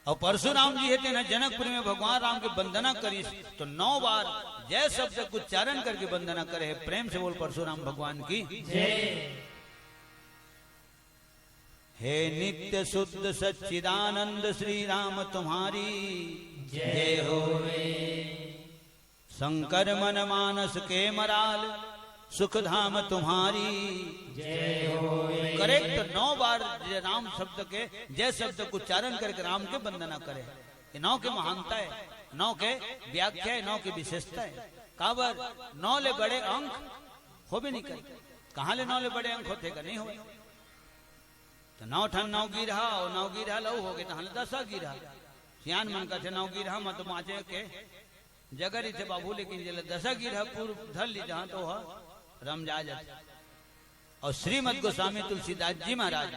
और परशुराम जी है ना जनकपुर में भगवान राम की वंदना करी तो 9 बार जय शब्द को उच्चारण करके वंदना करे है। प्रेम से बोल परशुराम भगवान की जय। हे नित्य शुद्ध सच्चिदानंद श्री राम तुम्हारी जय होवे। शंकर मन मानस के मराल सुख धाम तुम्हारी जय होवे। करेक्ट 9 बार राम शब्द के जय शब्द को उच्चारण करके राम के वंदना करे। ये 9 के महानता है, 9 के व्याख्या है, 9 की विशेषता है। काबर 9 ले बड़े अंक हो भी नहीं करे, कहाँ ले 9 ले बड़े अंक होते का नहीं हो। तो 9 ठन 9 गिरहा और 9 गिरहा लऊ हो गए तो हल 10 गिरहा। सियान मन का थे 9 गिरहा मत माचे के जगह ही थे बाबू, लेकिन जल 10 गिरहा पूर्व धर ली जहां तो रम जा जाते। और श्रीमद गोस्वामी तुलसीदास जी महाराज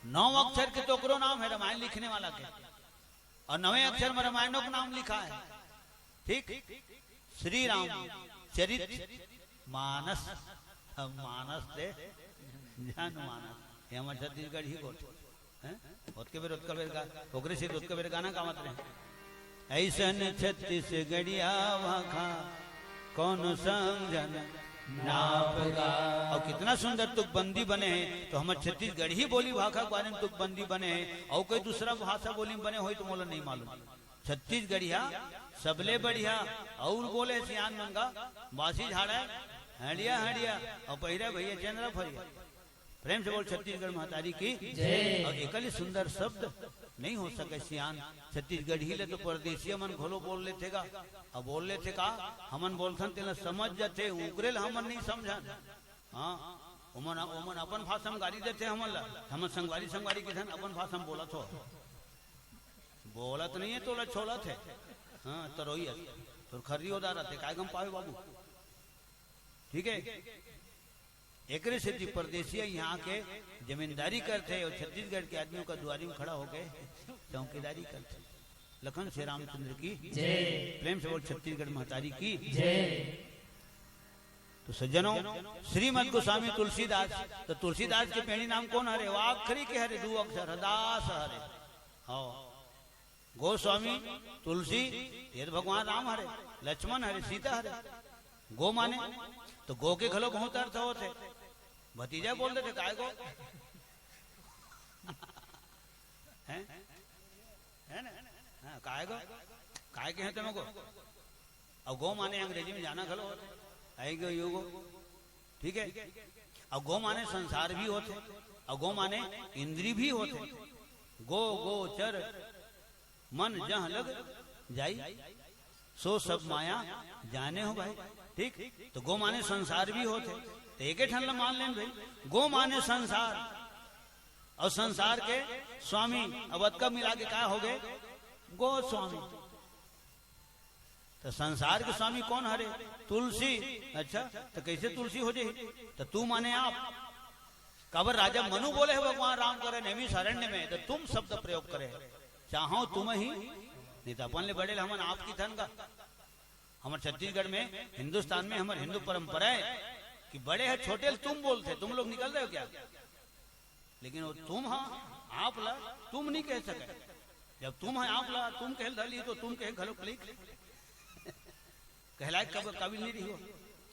9 अक्षर के तो नाम है रामायण लिखने वाला के, और 9वें अक्षर में रामायणों का नाम लिखा है, ठीक। श्री राम चरित मानस, मानस से जान मानस, ये हमारे छत्तीसगढ़ ही गोट हैं। उसके बेर का ओकरे से उसके बेर गाना गावत रहे। ऐसन छत्तीसगढ़िया भाखा कौन संजन नापगा। और कितना सुंदर तुकबंदी बने हैं। तो हमारे छत्तीसगढ़ ही बोली भाषा के बारे में तुकबंदी बने हैं और कोई दूसरा भाषा बोली में बने हो तो मोला नहीं मालूम। छत्तीसगढ़िया सबले बढ़िया और बोले सियान मंगा बासी झाड़ा हड़िया हड़िया और पहिरा भैया चंद्रा फरिया। प्रेम से बोल छत्तीसगढ़ महतारी की जय। और एकली सुंदर शब्द नहीं हो सके सियान छत्तीसगढ़ ही ले तो परदेसी मन घोलो बोल लेते का और बोल लेते का हमन बोलथन तेला समझ जाते उगरेल हमन नहीं समझन। हाँ उमन उमन अपन भाषा में गाली देते हमन ला हमन संगवारी किधन अपन भाषा में बोलत हो बोलत नहीं है तो ला छोलत है। हाँ तो रोई तो खरी होदा रहते काय गम पावे बाबू। ठीक है एक सिद्धि परदेसी यहाँ के जमींदारी करते और छत्तीसगढ़ के आदमियों का दुआरी में खड़ा होके चौकीदारी करते। लखन श्री रामचंद्र की जय। प्रेम से बोल छत्तीसगढ़ महतारी की जय। तो सज्जनों श्रीमद गोस्वामी तुलसीदास तो तुलसीदास के पेड़ी नाम कौन हरे वो आखरी के हरे 2 अक्षर दास हरे। हाँ गोस्वामी तुलसी ये तो भगवान राम हरे लक्ष्मण हरे सीता हरे। गो माने तो गो के खलो बहुत अर्थ होते भतीजा बोल देते काय गो है ना हाँ, काय गो काय के हैं तुमको। और गो माने अंग्रेजी में जाना खलो होते आएगो योगो। ठीक है और गो माने संसार भी होते और गो माने इंद्री भी होते। गो गो चर मन जहाँ लग जाई सो सब माया जाने हो भाई। ठीक तो गो माने संसार भी होते तो एक ठन मान लें भाई गो माने संसार और संसार के स्वामी अब कब मिला के क्या हो गए गो स्वामी। तो संसार के स्वामी कौन हरे तुलसी। अच्छा तो कैसे तुलसी हो जाए तो तू माने आप कबर राजा मनु बोले है भगवान राम करे नेमी शरण्य में तो तुम शब्द प्रयोग करे चाहो तुम ही नहीं तो अपन ले बड़े हमन आपकी धन का। हमारे छत्तीसगढ़ में हिंदुस्तान में हमारे हिंदू परंपरा है कि बड़े है छोटे तुम बोलते तुम लोग निकल रहे हो क्या। लेकिन वो तुम हाँ आप ला तुम नहीं कह सके। जब तुम है आप ला तुम कह डाली तो तुम कहे घलो क्लिक कहलाए कब काबिल नहीं रही हो।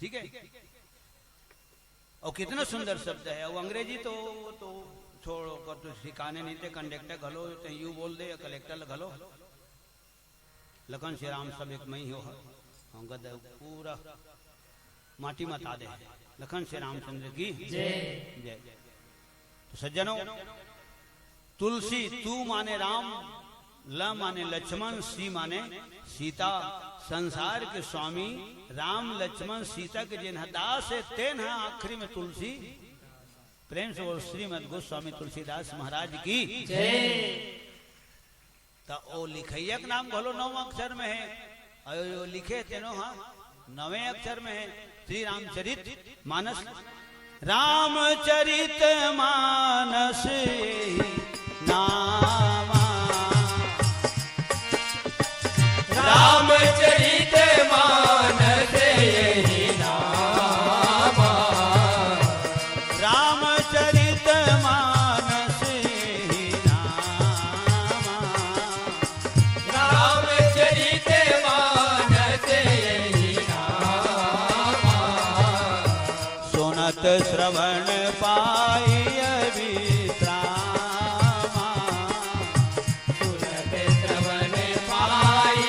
ठीक है और कितना सुंदर शब्द है। वो अंग्रेजी तो छोड़ो कर तो सिखाने नहीं थे कंडक्टर घलो तो यू बोल दे कलेक्टर घलो। लखन श्री राम सब एक मई हो गद पूरा माटी मता दे। लखन श्री रामचंद्र की जय। जय। तो सज्जनों तुलसी तू माने राम ल माने लक्ष्मण सी माने सीता। संसार के स्वामी राम लक्ष्मण सीता के जिन दास है तेन है आखिरी में तुलसी। प्रेम से बोल श्रीमद गोस्वामी तुलसीदास महाराज की जय। तो ओ लिखैया के नाम भलो 9 अक्षर में है और लिखे तेनो हाँ 9 अक्षर में है। श्री रामचरित मानस रामचरित मानस नामा रामचरित मानस यही नामा। रामचरित मानस ही नामा। रामचरित मानस यही नामा। सुनत श्रवण पाई विश्रामा। सुनत श्रवण पाई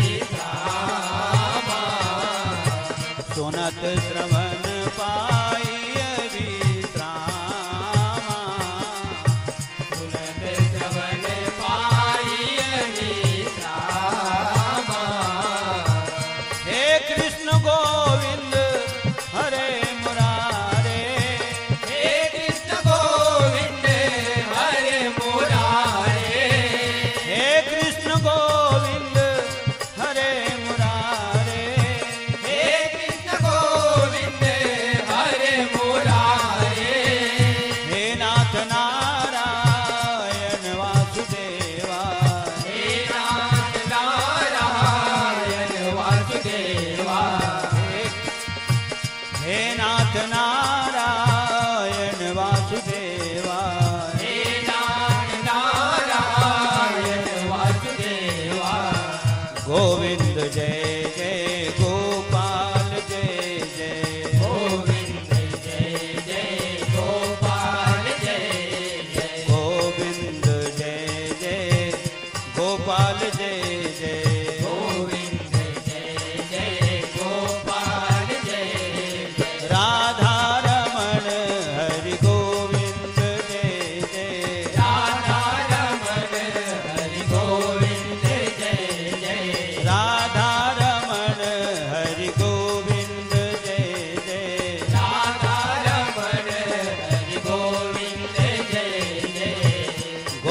विश्रामा। सुनत श्रवण पाई विश्रामा। सुनत श्रवण पाई विश्रामा। हे कृष्ण गोविंद हरे मुरारे। हे कृष्ण गोविंद हरे मुरारे। हे कृष्ण गोविंद हरे मुरारे। हे कृष्ण गोविंद हरे मुरारे। हे नाथ नारायण वासुदेवा। हे नाथ नारायण वासुदेवा। हे नाथ नारायण वासुदेवा। हे नाथ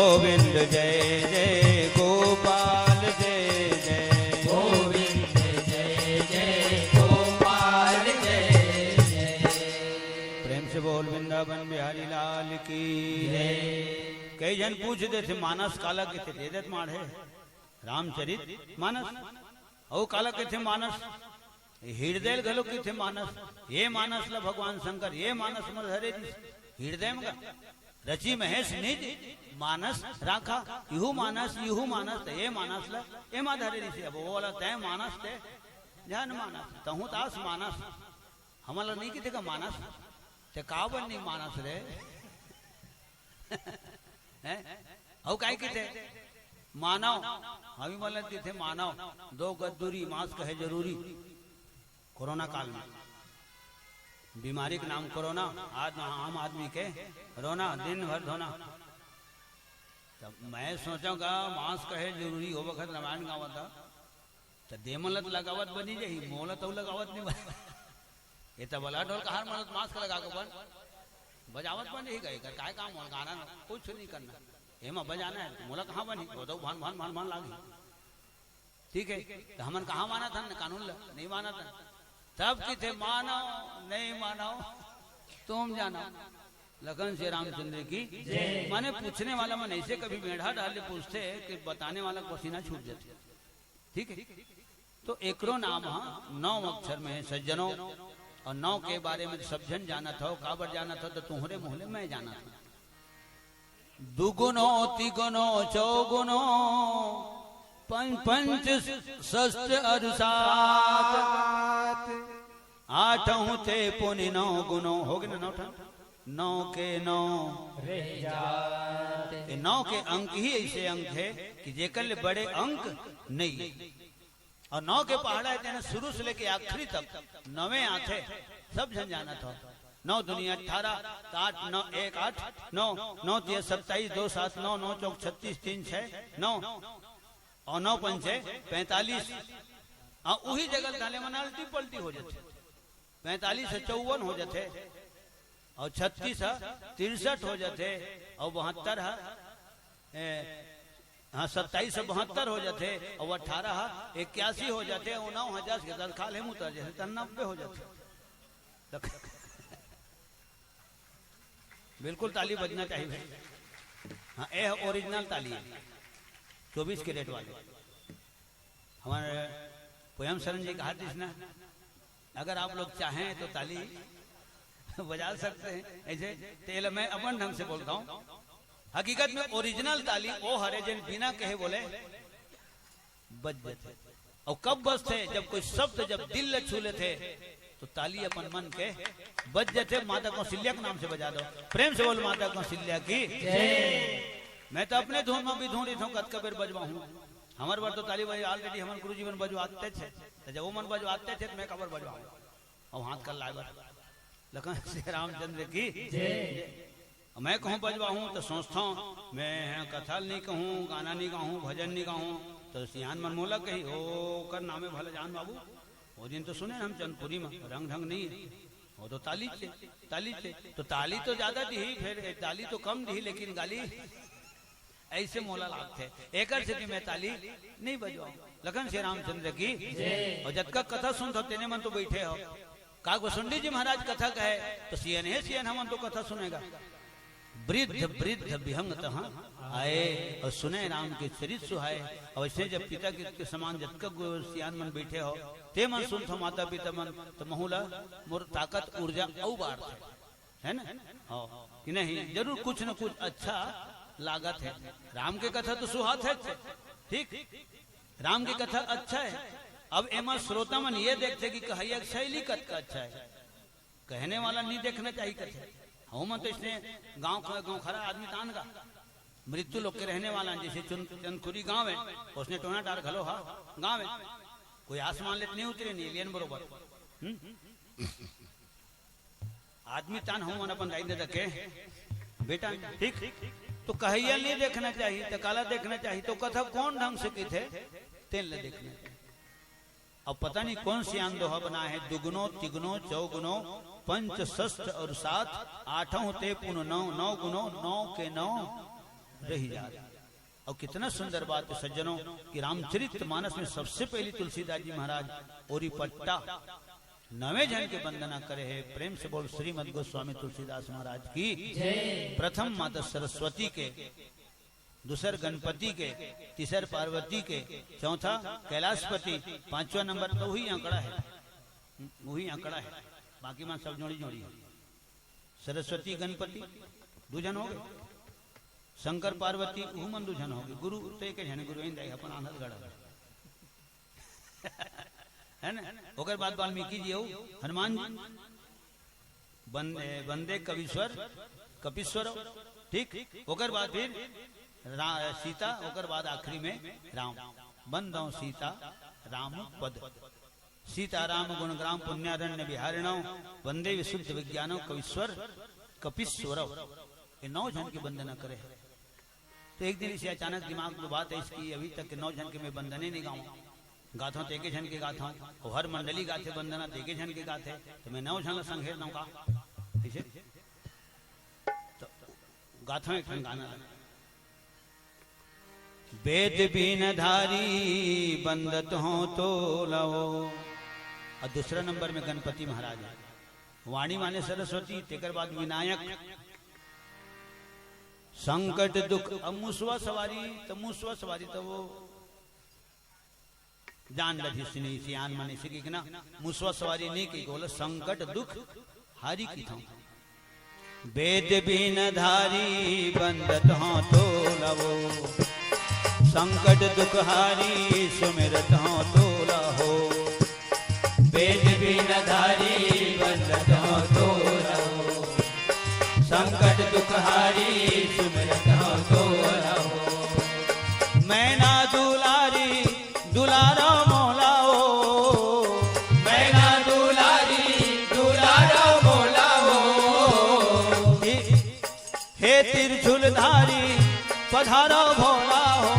गोविंद जय जय गोपाल जय जय गोविंद जय जय गोपाल जय जय। प्रेम से बोल वृंदावन बिहारी लाल की जय। कई जन पूछते थे मानस काला के थे दे देत माढ़े रामचरित मानस औ काला के थे मानस हृदय घलो के थे मानस ये मानस ला भगवान शंकर ये मानस मत हरे हृदय में रची महेश निज मानस राखा यहू मानस ये मानस ला ये मात हरे ऋषि अब वो वाला तय मानस ते जन मानस तहु तास मानस हमारा नहीं किथे का मानस ते कावन नहीं मानस रे हैं औ काय किथे मानव हमी मतलब किथे मानव 2 गज दूरी मास्क है जरूरी कोरोना काल में बीमारी का नाम कोरोना आज आम आदमी के रोना दिन भर धोना तब मैं सोचूंगा मास्क है जरूरी हो वक्त रामायण गावत था तो देमलत लगावत बनी जाही मोलत लगावत नहीं बन ये तो बला ढोल हार मलत मास्क लगा के बन बजावत बन ही गई कर काय काम हो गाना कुछ नहीं करना एमा बजाना है मोला कहाँ बनी तो भान भान भान भान लागी ठीक है तो हमन कहाँ माना था कानून नहीं माना था तब की थे मानो नहीं मानो तुम जानो लखन से रामचंद्र की माने पूछने वाला मन ऐसे कभी मेढ़ा डाले पूछते कि बताने वाला पसीना छूट जाते ठीक है तो एकरो नाम 9 अक्षर में है सज्जनों और 9 के बारे में सब जन जाना था काबर जाना था तो तुम्हारे मोहल्ले में जाना था दुगुनो तिगुनो चौगुनो पंच षष्ठ और 7 8 थे पुनि 9 गुनो हो गए ना 9 के 9 रह जाते। 9 के अंक ही ऐसे अंक है कि जेकल बड़े अंक नहीं और 9 के पहाड़ा है शुरू से लेके आखिरी तक 9वें आते सब जन जाना था 9 दुनिया 18 8 9 1 8 9 9 3 27 2 7 9 9 चौक 36 3 6 9 और 9 पंचे 45 और वही जगह डाले मना उल्टी पलटी हो जाते 45 से 54 हो जाते और 36 63 हो जाते और 72 हाँ 27 से 72 हो जाते और 18 81 हो जाते और 9,000 के साथ खाल है मुतर जैसे 90 हो जाते बिल्कुल ताली बजना चाहिए हाँ ये ओरिजिनल ताली है 24 के रेट वाले हमारे पोयम शरण जी कहा थी ना अगर आप लोग चाहें तो ताली बजा सकते हैं ऐसे तेल मैं अपन ढंग से बोलता हूँ हकीकत में ओरिजिनल ताली वो हरे जिन बिना कहे बोले बज जाते और कब बजते जब कोई शब्द जब दिल छूले थे तो ताली अपन मन के बज जाते माता कौशल्या के नाम से बजा दो प्रेम से बोल माता कौशल्या की मैं तो अपने धुन में भी धुन रही कद कबीर बजवा हूँ हमारे बार तो ताली बजे ऑलरेडी हमारे गुरु जी मन बजवाते थे तो जब वो मन बजवाते थे तो मैं कबर बजवाऊँ और हाथ कर लाए लखन श्री रामचंद्र की मैं कहूँ बजवा हूँ तो सोचता हूँ मैं कथा नहीं कहूँ गाना नहीं गाऊँ भजन नहीं गाऊँ तो सियान मनमोला कही हो कर नामे भले जान बाबू वो दिन तो सुने हम चंदपुरी में रंग ढंग नहीं वो तो ताली थे तो ताली तो ज्यादा दी फिर ताली तो कम दी लेकिन गाली ऐसे मोला लागते एक स्थिति में ताली नहीं बजवाऊं लखन श्री रामचंद्र की और जब का कथा सुन तेने मन तो बैठे हो का गोसुंडी जी महाराज कथा कहे तो सीएन है सीएन हम तो कथा सुनेगा वृद्ध वृद्ध विहंग आए और सुने राम के चरित सुहाए और ऐसे जब पिता के समान जब का सियान मन बैठे हो ते मन सुन थो माता पिता मन तो महूला मोर ताकत ऊर्जा औ बार है ना कि नहीं जरूर कुछ न कुछ अच्छा लागत है राम की कथा तो सुहात है ठीक राम की कथा अच्छा है अब एमा श्रोता मन ये देखते कि कहिया शैली कथ का अच्छा है कहने वाला नहीं देखना चाहिए कथे हम तो इसने गांव खरा आदमी तान का मृत्यु लोग के रहने वाला जैसे चंदखुरी गांव है उसने टोना टार घलो हा गांव है कोई आसमान लेट नहीं उतरे नहीं एलियन बरोबर आदमी तान हम अपन दाई रखे बेटा ठीक तो कहिया नहीं देखना चाहिए तो काला देखना चाहिए तो कथा कौन ढंग से की थे तेल ले देखना चाहिए अब पता नहीं कौन सी आंदोहा बना है दुगुनो तिगुनो चौगुनो पंच षष्ठ और 7 8 ते पुन 9 9 गुनो 9 के 9 रही जात। और कितना सुंदर बात है सज्जनों कि रामचरित मानस में सबसे पहले तुलसीदास जी महाराज ओरी पट्टा 9 जन के वंदना करे है। प्रेम से बोल श्रीमद गोस्वामी तुलसीदास महाराज की। प्रथम माता सरस्वती के, दूसर गणपति के, तीसर पार्वती के, चौथा कैलाशपति, 5वां नंबर तो वही आंकड़ा है, वही आंकड़ा है, बाकी मान सब जोड़ी जोड़ी है। सरस्वती गणपति 2 जन हो गए, शंकर पार्वती ऊ मन 2 जन हो गए, गुरु तो एक जन गुरु इन अपन आनंद गढ़ है ना। ओकर बाद वाल्मीकि जी हो, हनुमान जी, बंदे कविश्वर कपीश्वर, ठीक। ओकर बाद फिर सीता, ओकर बाद आखिरी में राम। बंदो सीता राम पद, सीता राम गुणग्राम पुण्यारण्य विहारिणो वंदे विशुद्ध विज्ञानो कविश्वर कपीश्वर। ये 9 जन की वंदना करे। तो एक दिन इसे अचानक दिमाग में बात है इसकी, अभी तक 9 जन के मैं वंदने नहीं गाऊं, गाथा तो एक जन के गाथा हूं, और हर मंडली गाथे वंदना तो एक जन के गाथे, तो मैं 9 जन संघेर दूंगा ऐसे। तो गाथा एक गाना, वेद बीन धारी बंदत हो तो लवो। और दूसरा नंबर में गणपति महाराज है, वाणी माने सरस्वती, तेकर बाद विनायक, संकट दुख। अब मुसवा सवारी, तो मुसवा सवारी तो वो जान लगी सुनी सियान माने से कि ना मुसवा सवारी नहीं की, बोला संकट दुख हारी की था। वेद बीन धारी बंदत हो तो लवो, संकट दुख हारी सुमिरत हो तो लहो। वेद बीन धारी बंदत हो तो लहो, संकट दुख हारी सुमिरत हो तो लहो। मैना दुलारी दुलारा मोलाओ, मैना दुलारी दुलारा मोलाओ। हे त्रिशूलधारी पधारो भोला हो,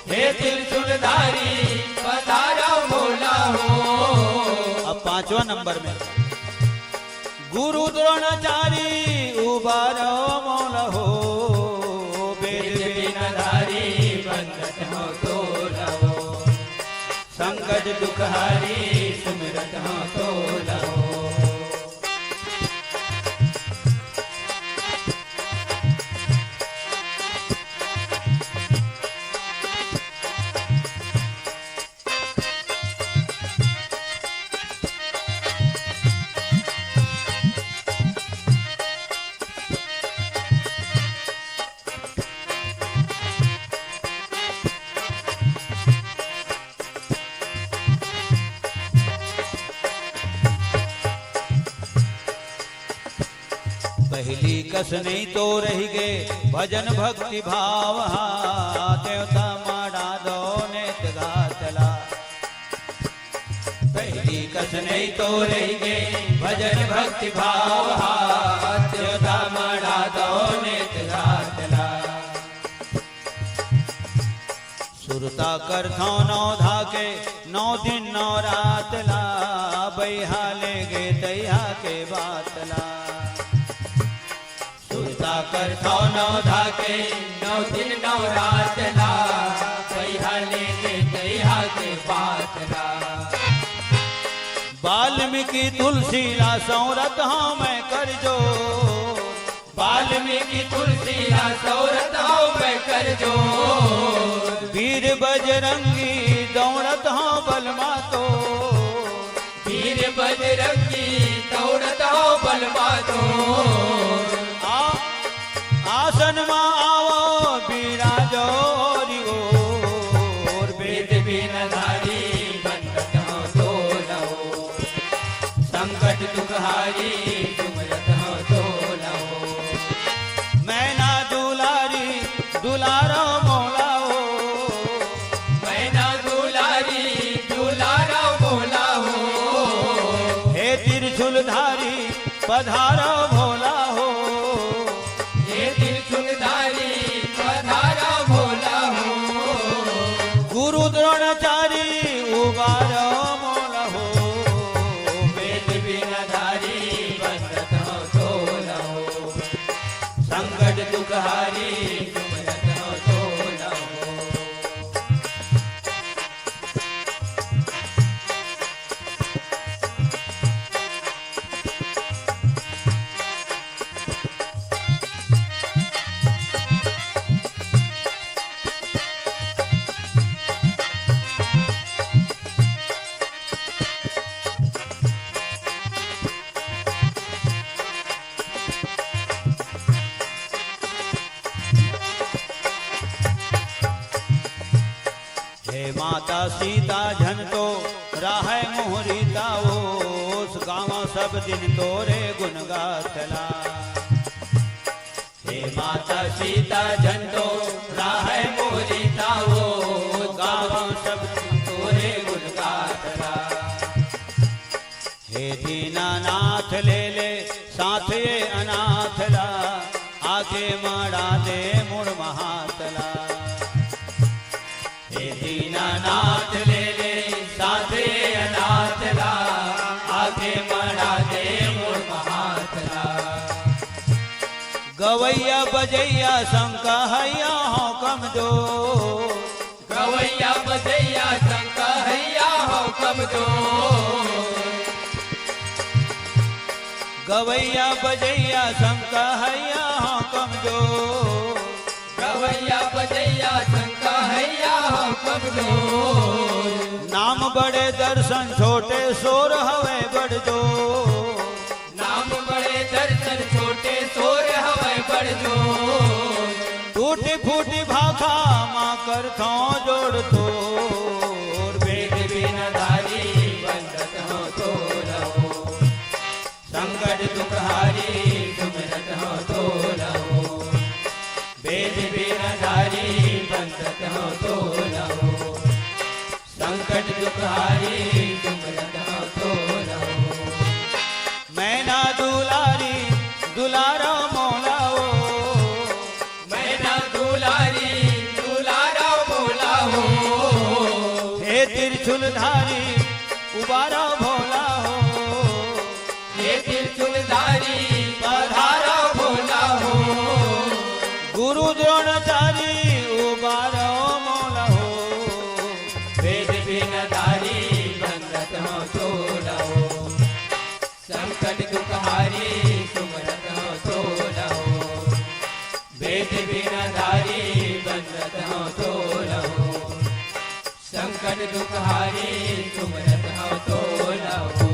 हे त्रिशूलधारी पधारो भोला हो। अब 5वां नंबर में गुरु द्रोणाचारी उबारो मोल हो। वेद बीन धारी बंदत हो तो लहो, संकट दुख हारी सुमिरत हो तो लहो। पहली कस नहीं तो रही गे भजन भक्ति भाव, देवता माड़ा दो नेत गातला। पहली कस नहीं तो रही गे भजन भक्ति भाव, देवता माड़ा दो नेत गातला। सुरता कर थो 9 धाके 9 दिन 9 रात ला, बैहा ले गे दैहा के बातला। सुरता कर थो 9 धाके 9 दिन 9 रात ला, बैहा ले गे दैहा के बातला। वाल्मीकि तुलसी ला सौरत हाँ मैं कर जो, वाल्मीकि तुलसी ला सौरत हाँ मैं कर जो। वीर बजरंगी दौड़त हाँ बलमा तो, वीर बजरंगी दौड़त हाँ बलमा तो। आसन मा आवो बिराजो रिओर। वेद बीन धारी बंदत हो तो लहो, संकट दुख हारी सुमिरत हो तो लहो। मैना दुलारी दुलारा मोला हो, मैना दुलारी दुलारा मोला हो। हे त्रिशूलधारी पधारो भोला हो। हे त्रिशूलधारी पधारो भोला हो। गुरु द्रोणाचारी उबारो मोला हो। वेद बीन धारी बंदत हो तो लहो, संकट दुख हारी हे माता सीता झन तो राह मोहरीता ओस गाँव सब दिन तोरे गुण गाथला। हे माता सीता झंडो राह मोरीता वो गाँव सब तोरे गुण गाथला। हे दीनानाथ ले ले साथ ये अनाथला आगे मड़ा दे मुड़ महातला। हे दीनानाथ ले ले साथ ये अनाथला आगे मड़ा दे मुड़ महातला। गवैया बजैया शंका हैया हो कमजोर। गवैया बजैया शंका हैया हो कमजोर। गवैया बजैया शंका हैया हो कमजोर। गवैया बजैया शंका हैया हो कमजोर। नाम बड़े दर्शन छोटे सोर हवे बड़ जोर। नाम बड़े दर्शन छोटे सोर हवे बड़ जोर। टूटी फूटी भाखा माँ कर थो जोड़ तोर। वेद बिन धारी बंधत हो तो रहो। संकट दुख हारी सुमिरत हो तो रहो। वेद बिन धारी बंधत हो तो रहो। संकट दुख हारी सुमिरत हो तो रहो। मैना दुलारी दुलारा मौलाओ। मैना दुलारी दुलारा मोला हो। हे त्रिशूलधारी उबारा भोला हो। ये त्रिशूलधारी पधारा भोला हो। गुरु द्रोणाचारी उबारा मौला हो। वेद बिन धारी बंधत हो तो रहो। संकट दुख हारी सुमरत हो तो रहो। वेद बिन धारी बंधत हो तो रहो। संकट दुख हारी सुमरत हो तो रहो।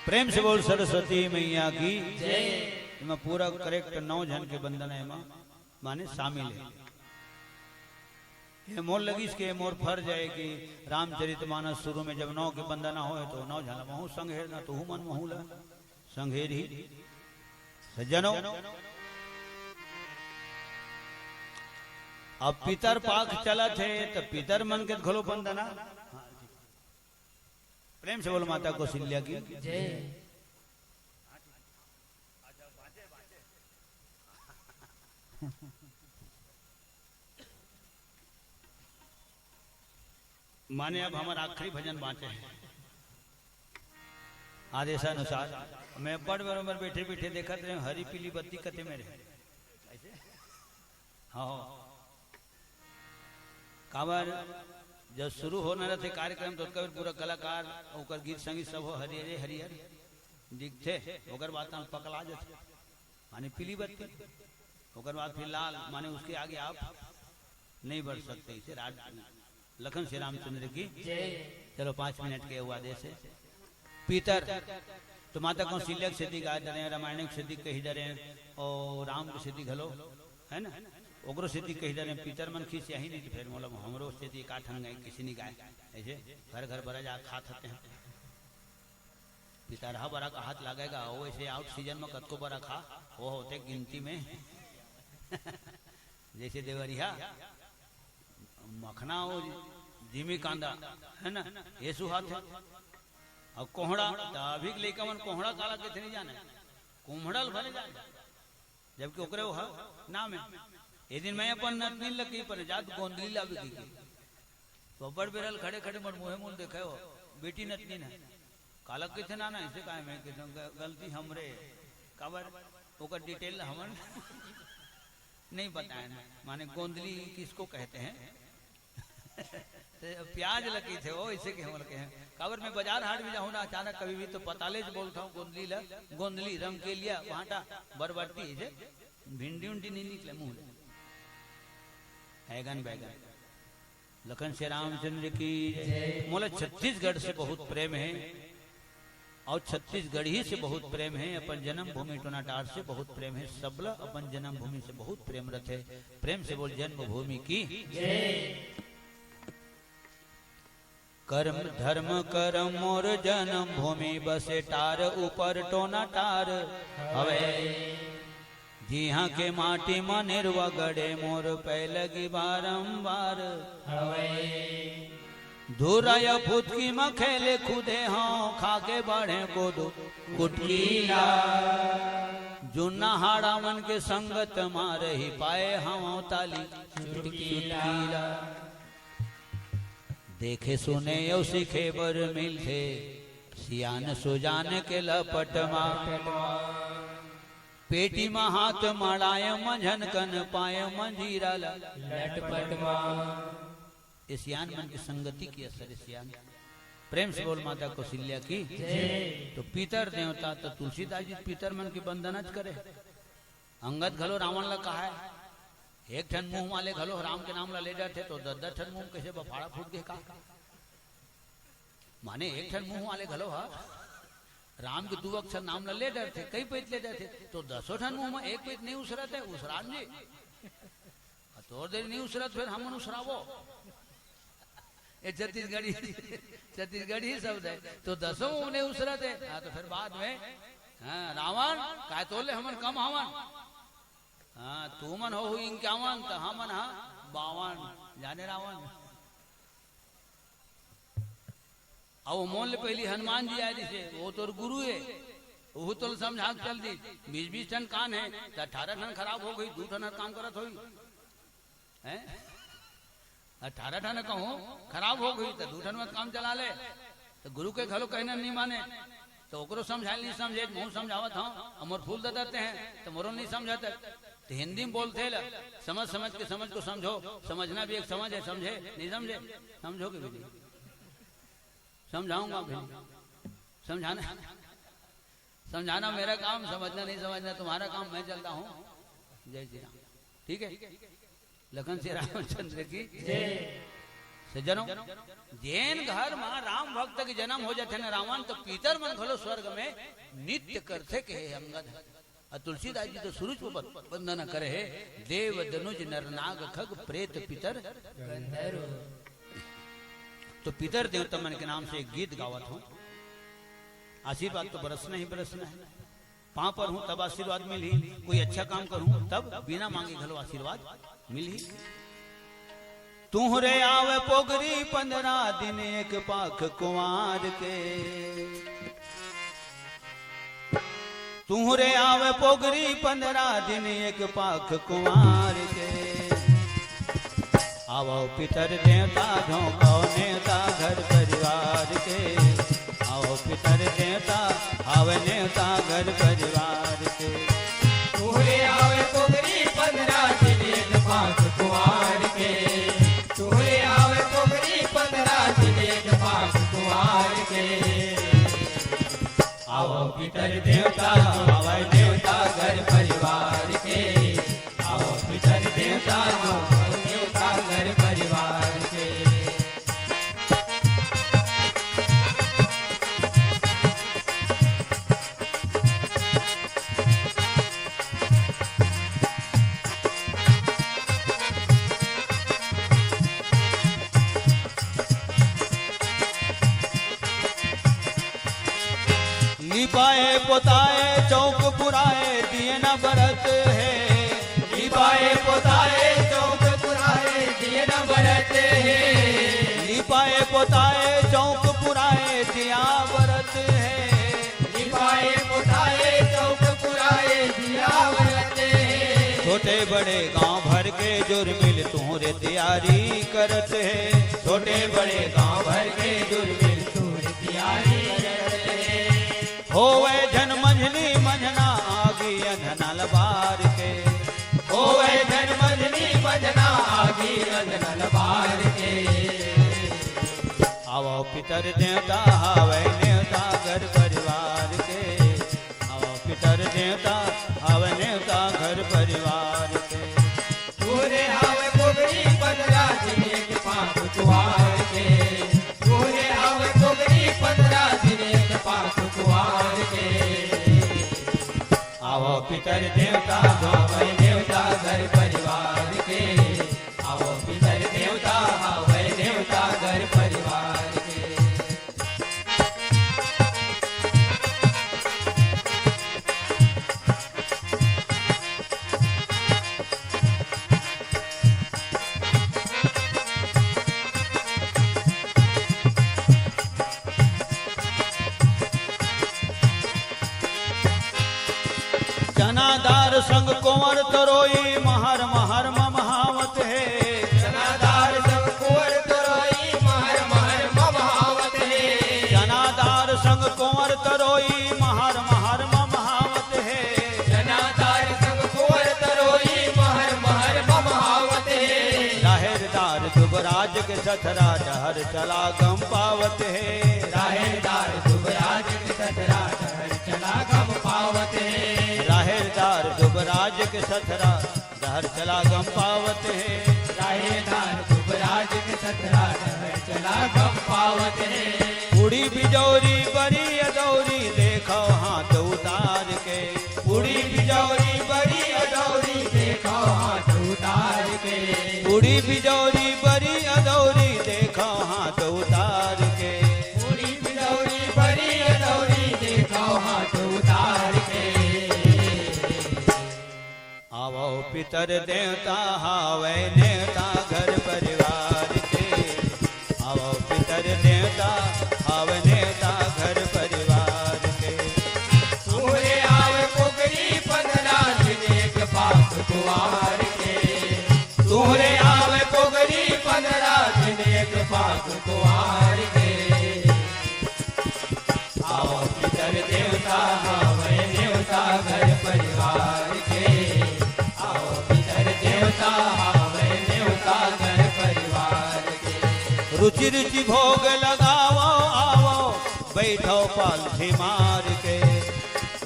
प्रेम से बोल सरस्वती मैया की जय। मैं पूरा करेक्ट 9 जन के बंधन है माने शामिल है। ये मोर लगी के मोर फर जाए कि रामचरितमानस शुरू में जब 9 के बंधन हो तो 9 जन महू संघेर ना तो मन महूला संघेर ही सज्जनों। अब पितर पाक चला थे तो पितर मन के घोलो बंधना। प्रेम से बोल माता कौशल्या की जय। माने अब हमारा आखिरी भजन बांटे हैं आदेशानुसार। मैं बड़ बराबर बैठे बैठे देखा रहे हरी पीली बत्ती कते में रहे। हाँ काबर जब शुरू होना रहते कार्यक्रम तो पूरा कलाकार ओकर गीत संगीत सब हो हरिहरे हरिहर दिखते। ओकर बाद पकड़ा जाते माने पीली बत्ती। ओकर बाद फिर लाल माने उसके आगे आप नहीं बढ़ सकते। इसे लखन श्री रामचंद्र की चलो 5 मिनट के हुआ आदेश है। पीतर तो माता कौशल्या की सिद्धि गा डरे रामायण की सिद्धि कही डरे और राम की सिद्धि घलो है ना ओकरो सिद्धि कही डरे। पीतर मन खींच यही नहीं फिर मतलब हमरो सिद्धि काठन गए किसी नहीं गाय ऐसे घर घर बड़ा जा खा सकते हैं। पितर हा बड़ा का हाथ लगेगा वो ऐसे आउट सीजन में कद को बड़ा खा वो होते गिनती में जैसे देवरिया मखना हो जिमी कांदा है ना ये सुहात है। और कोहड़ा अभी लेकर मन कोहड़ा काला के नहीं जाने कुम्हड़ल भरे जाने जबकि ओकरे वो नाम है। ये दिन मैं अपन नतनी लगी पर जात गोंदली लावी की तो बड़ बेरल खड़े खड़े मन मुहे मुंह देखे हो बेटी नतनी ने काला किथे ना ऐसे काहे में कि गलती हमरे काबर ओकर डिटेल हमन नहीं बताए ना माने गोंदली किसको कहते हैं। प्याज लगी थे वो इसे के हम लगे हैं काबर में बाजार हाट भी जाऊँ ना अचानक कभी भी तो पताले से बोलता हूँ गोंदली रंग के लिया वहां बरबरती है भिंडी उंडी नहीं निकले मुंह हैगन बैगन। लखन श्री रामचंद्र की मोला छत्तीसगढ़ से बहुत प्रेम है और छत्तीसगढ़ ही से बहुत प्रेम है। अपन जन्म भूमि टोनाटार से बहुत प्रेम है। सबला अपन जन्म भूमि से बहुत प्रेम रखे। प्रेम से बोल जन्म भूमि की कर्म धर्म करम मोर जन्म भूमि बसे टार ऊपर टोना टार हवे जिहा के माटी में निर्वा गड़े मोर पै लगी बारंबार हवे धुराया फुदकी में खेले खुदे हाँ खाके बढ़े गोदो कुटकीला जुन्ना हाड़ा मन के संगत मार ही पाए हम ताली चुटकीला देखे सुने यो सीखे बर मिलते सियान सुजान के लपट पेटी में हाथ मड़ाय मंझन कन पाय मंजीरा लटपट सियान मन की संगति की असर सियान प्रेम से बोल माता कौशल्या की तो पितर देवता तो तुलसीदास जी पितर मन की वंदना करे अंगद घलो रावण ला कहा है एक ठन मुंह वाले घलो राम के नाम ला ले जाते तो 10 ठन मुंह कैसे बफाड़ा फूट गए का माने एक ठन मुंह वाले घलो हा राम के 2 अक्षर नाम ला ले जाते कई पेट ले जाते तो 10 ठन मुंह में एक पेट नहीं उसरत है उसरान जी तो देर नहीं उसरत फिर हम उसरावो ये छत्तीसगढ़ी शब्द है तो 10 उन्हें उसरत है हाँ तो फिर बाद में हाँ रावण काय तोले हमन कम हवन हाँ तू मन हो इक्यावन तो हमन हा 52 जाने रावण अब मोल ले पहली हनुमान जी आए से वो तोर गुरु है वो तो समझा चल दी 20 टन कान है तो 18 टन खराब हो गई 2 टन काम करत हो 18 टन कहूँ खराब हो गई तो 2 टन में काम चला ले तो गुरु के घलो कहना नहीं माने तो ओकरो समझाए नहीं समझे मुँह समझावत हूँ अमर फूल दे देते हैं तो मोरो नहीं समझाते तो हिंदी में बोलते ल समझ समझ के समझ को समझो समझना भी एक समझ है समझे नहीं समझे समझोगे भी नहीं समझाऊंगा भी समझाना समझाना मेरा काम समझना नहीं समझना तुम्हारा काम मैं चलता हूँ जय श्री राम ठीक है लखन श्री रामचंद्र की सज्जनों जैन घर में राम भक्त के जन्म हो जाते न रावण तो पीतर मन खलो स्वर्ग में नित्य करते के अंगद और तुलसीदास जी तो सूरज को वंदना करे है देव दनुज नरनाग खग प्रेत पितर तो पितर देवता मन के नाम से एक गीत गावत हूँ आशीर्वाद तो बरसना ही बरसना है पाँव पर हूँ तब आशीर्वाद मिल ही कोई अच्छा काम करूँ तब बिना मांगे घलो आशीर्वाद मिल ही तुहरे आवे पोगरी 15 दिन एक पाख कुंवार के तुहरे आवे पोगरी 15 दिन एक पाख कुंवार के आवो पितर देवता झोंको नेता घर परिवार के आओ पितर देवता आवे नेता घर परिवार के तुहरे आवे पोगरी 15 दिन एक पाख कुंवार के तुहरे आवे पोगरी 15 दिन एक पाख कुंवार के आओ पितर देवता आवे देवता घर परिवार के आओ पितर देवता देवता घर परिवार के लिपाए पोताए चौक पुराए दिए न बरत है लिपाए पोताए चौक पुराए दिए न बरत है लिपाए पोताए चौक पुराए दिया बरत है लिपाए पोताए चौक पुराए दिया बरत है छोटे बड़े गांव भर के जुर्मिल तुम्हारे तैयारी करत है छोटे बड़े गांव भर के जुर्मिल तूर तैयारी करत है होवे जन मंझली मंझना आगी अंधनल बार के होवे जन मंझली मंझना आगी अंधनल बार के आवो पितर देवता आवे नेता घर परिवार के आवो पितर देवता आवे नेता घर परिवार के तूरे आवे पोगरी 15 दिन एक पाख कुंवार के तूरे आवे पोगरी 15 दिन एक पाख कुंवार के आवो पितर देवता आवे देवता घर परिवार के आओ पितर देवता आवे देवता घर परिवार के जनादार संग कुंवर तरोई महर महर ममहावत है जनादार संग कुंवर तरोई महर महर ममहावत है जनादार संग कुंवर तरोई महर महर ममहावत है जनादार संग कुंवर तरोई महर महर ममहावत है राहेरदार दुबराज के सथरा डहर चला गम पावत है राहेरदार दुबराज के सथरा डहर चला गम पावत है राहेरदार दुबराज के सथरा डहर चला गम पावत है राहेदार दुबराज के सथरा डहर चला गम पावत है उड़ी बिजौरी बड़ी अदौरी देखो हाथ उतार के उड़ी बिजौरी बड़ी अदौरी देखो हाथ उतार के उड़ी बिजौरी बड़ी अदौरी देखो हाथ उतार के उड़ी बिजौरी बड़ी अदौरी देखो हाथ उतार के आवो पितर देवता हावे नेता घर परिवार के आवो पितर देवता हावे नेता घर परिवार के तूरे आवे पोगरी 15 दिन एक पास कुवार के तूरे आवे पोगरी 15 दिन एक पास कुवार के आओ पितर देवता हावे देवता घर परिवार के आओ पितर देवता हावे देवता घर परिवार के रुचि रुचि भोग लगावो आवो बैठो पालथी मार के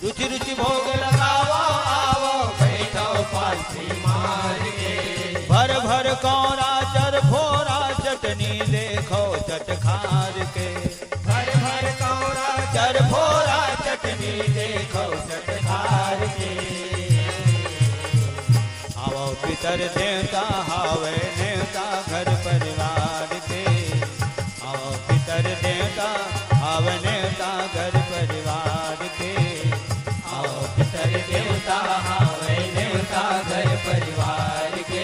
रुचि रुचि भोग लगावो आओ बैठो पालथी मार के भर भर कौरा चर फोरा चटनी देखो चटखार के भर भर कौरा चर फोरा चटनी देखो चटखार के आवो पितर देवता हावे नेता घर परिवार के आवो पितर देवता हावे नेता घर परिवार के आओ पितर देवता हावे देवता घर परिवार के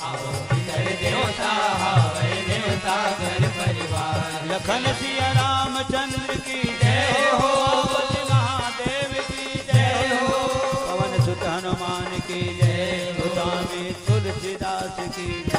आओ पितर देवता हावे देवता घर परिवार लखन सिया रामचंद्र की जय हो महादेव की जय हो पवन सुत हनुमान की जय गोस्वामी तुलसीदास की जय।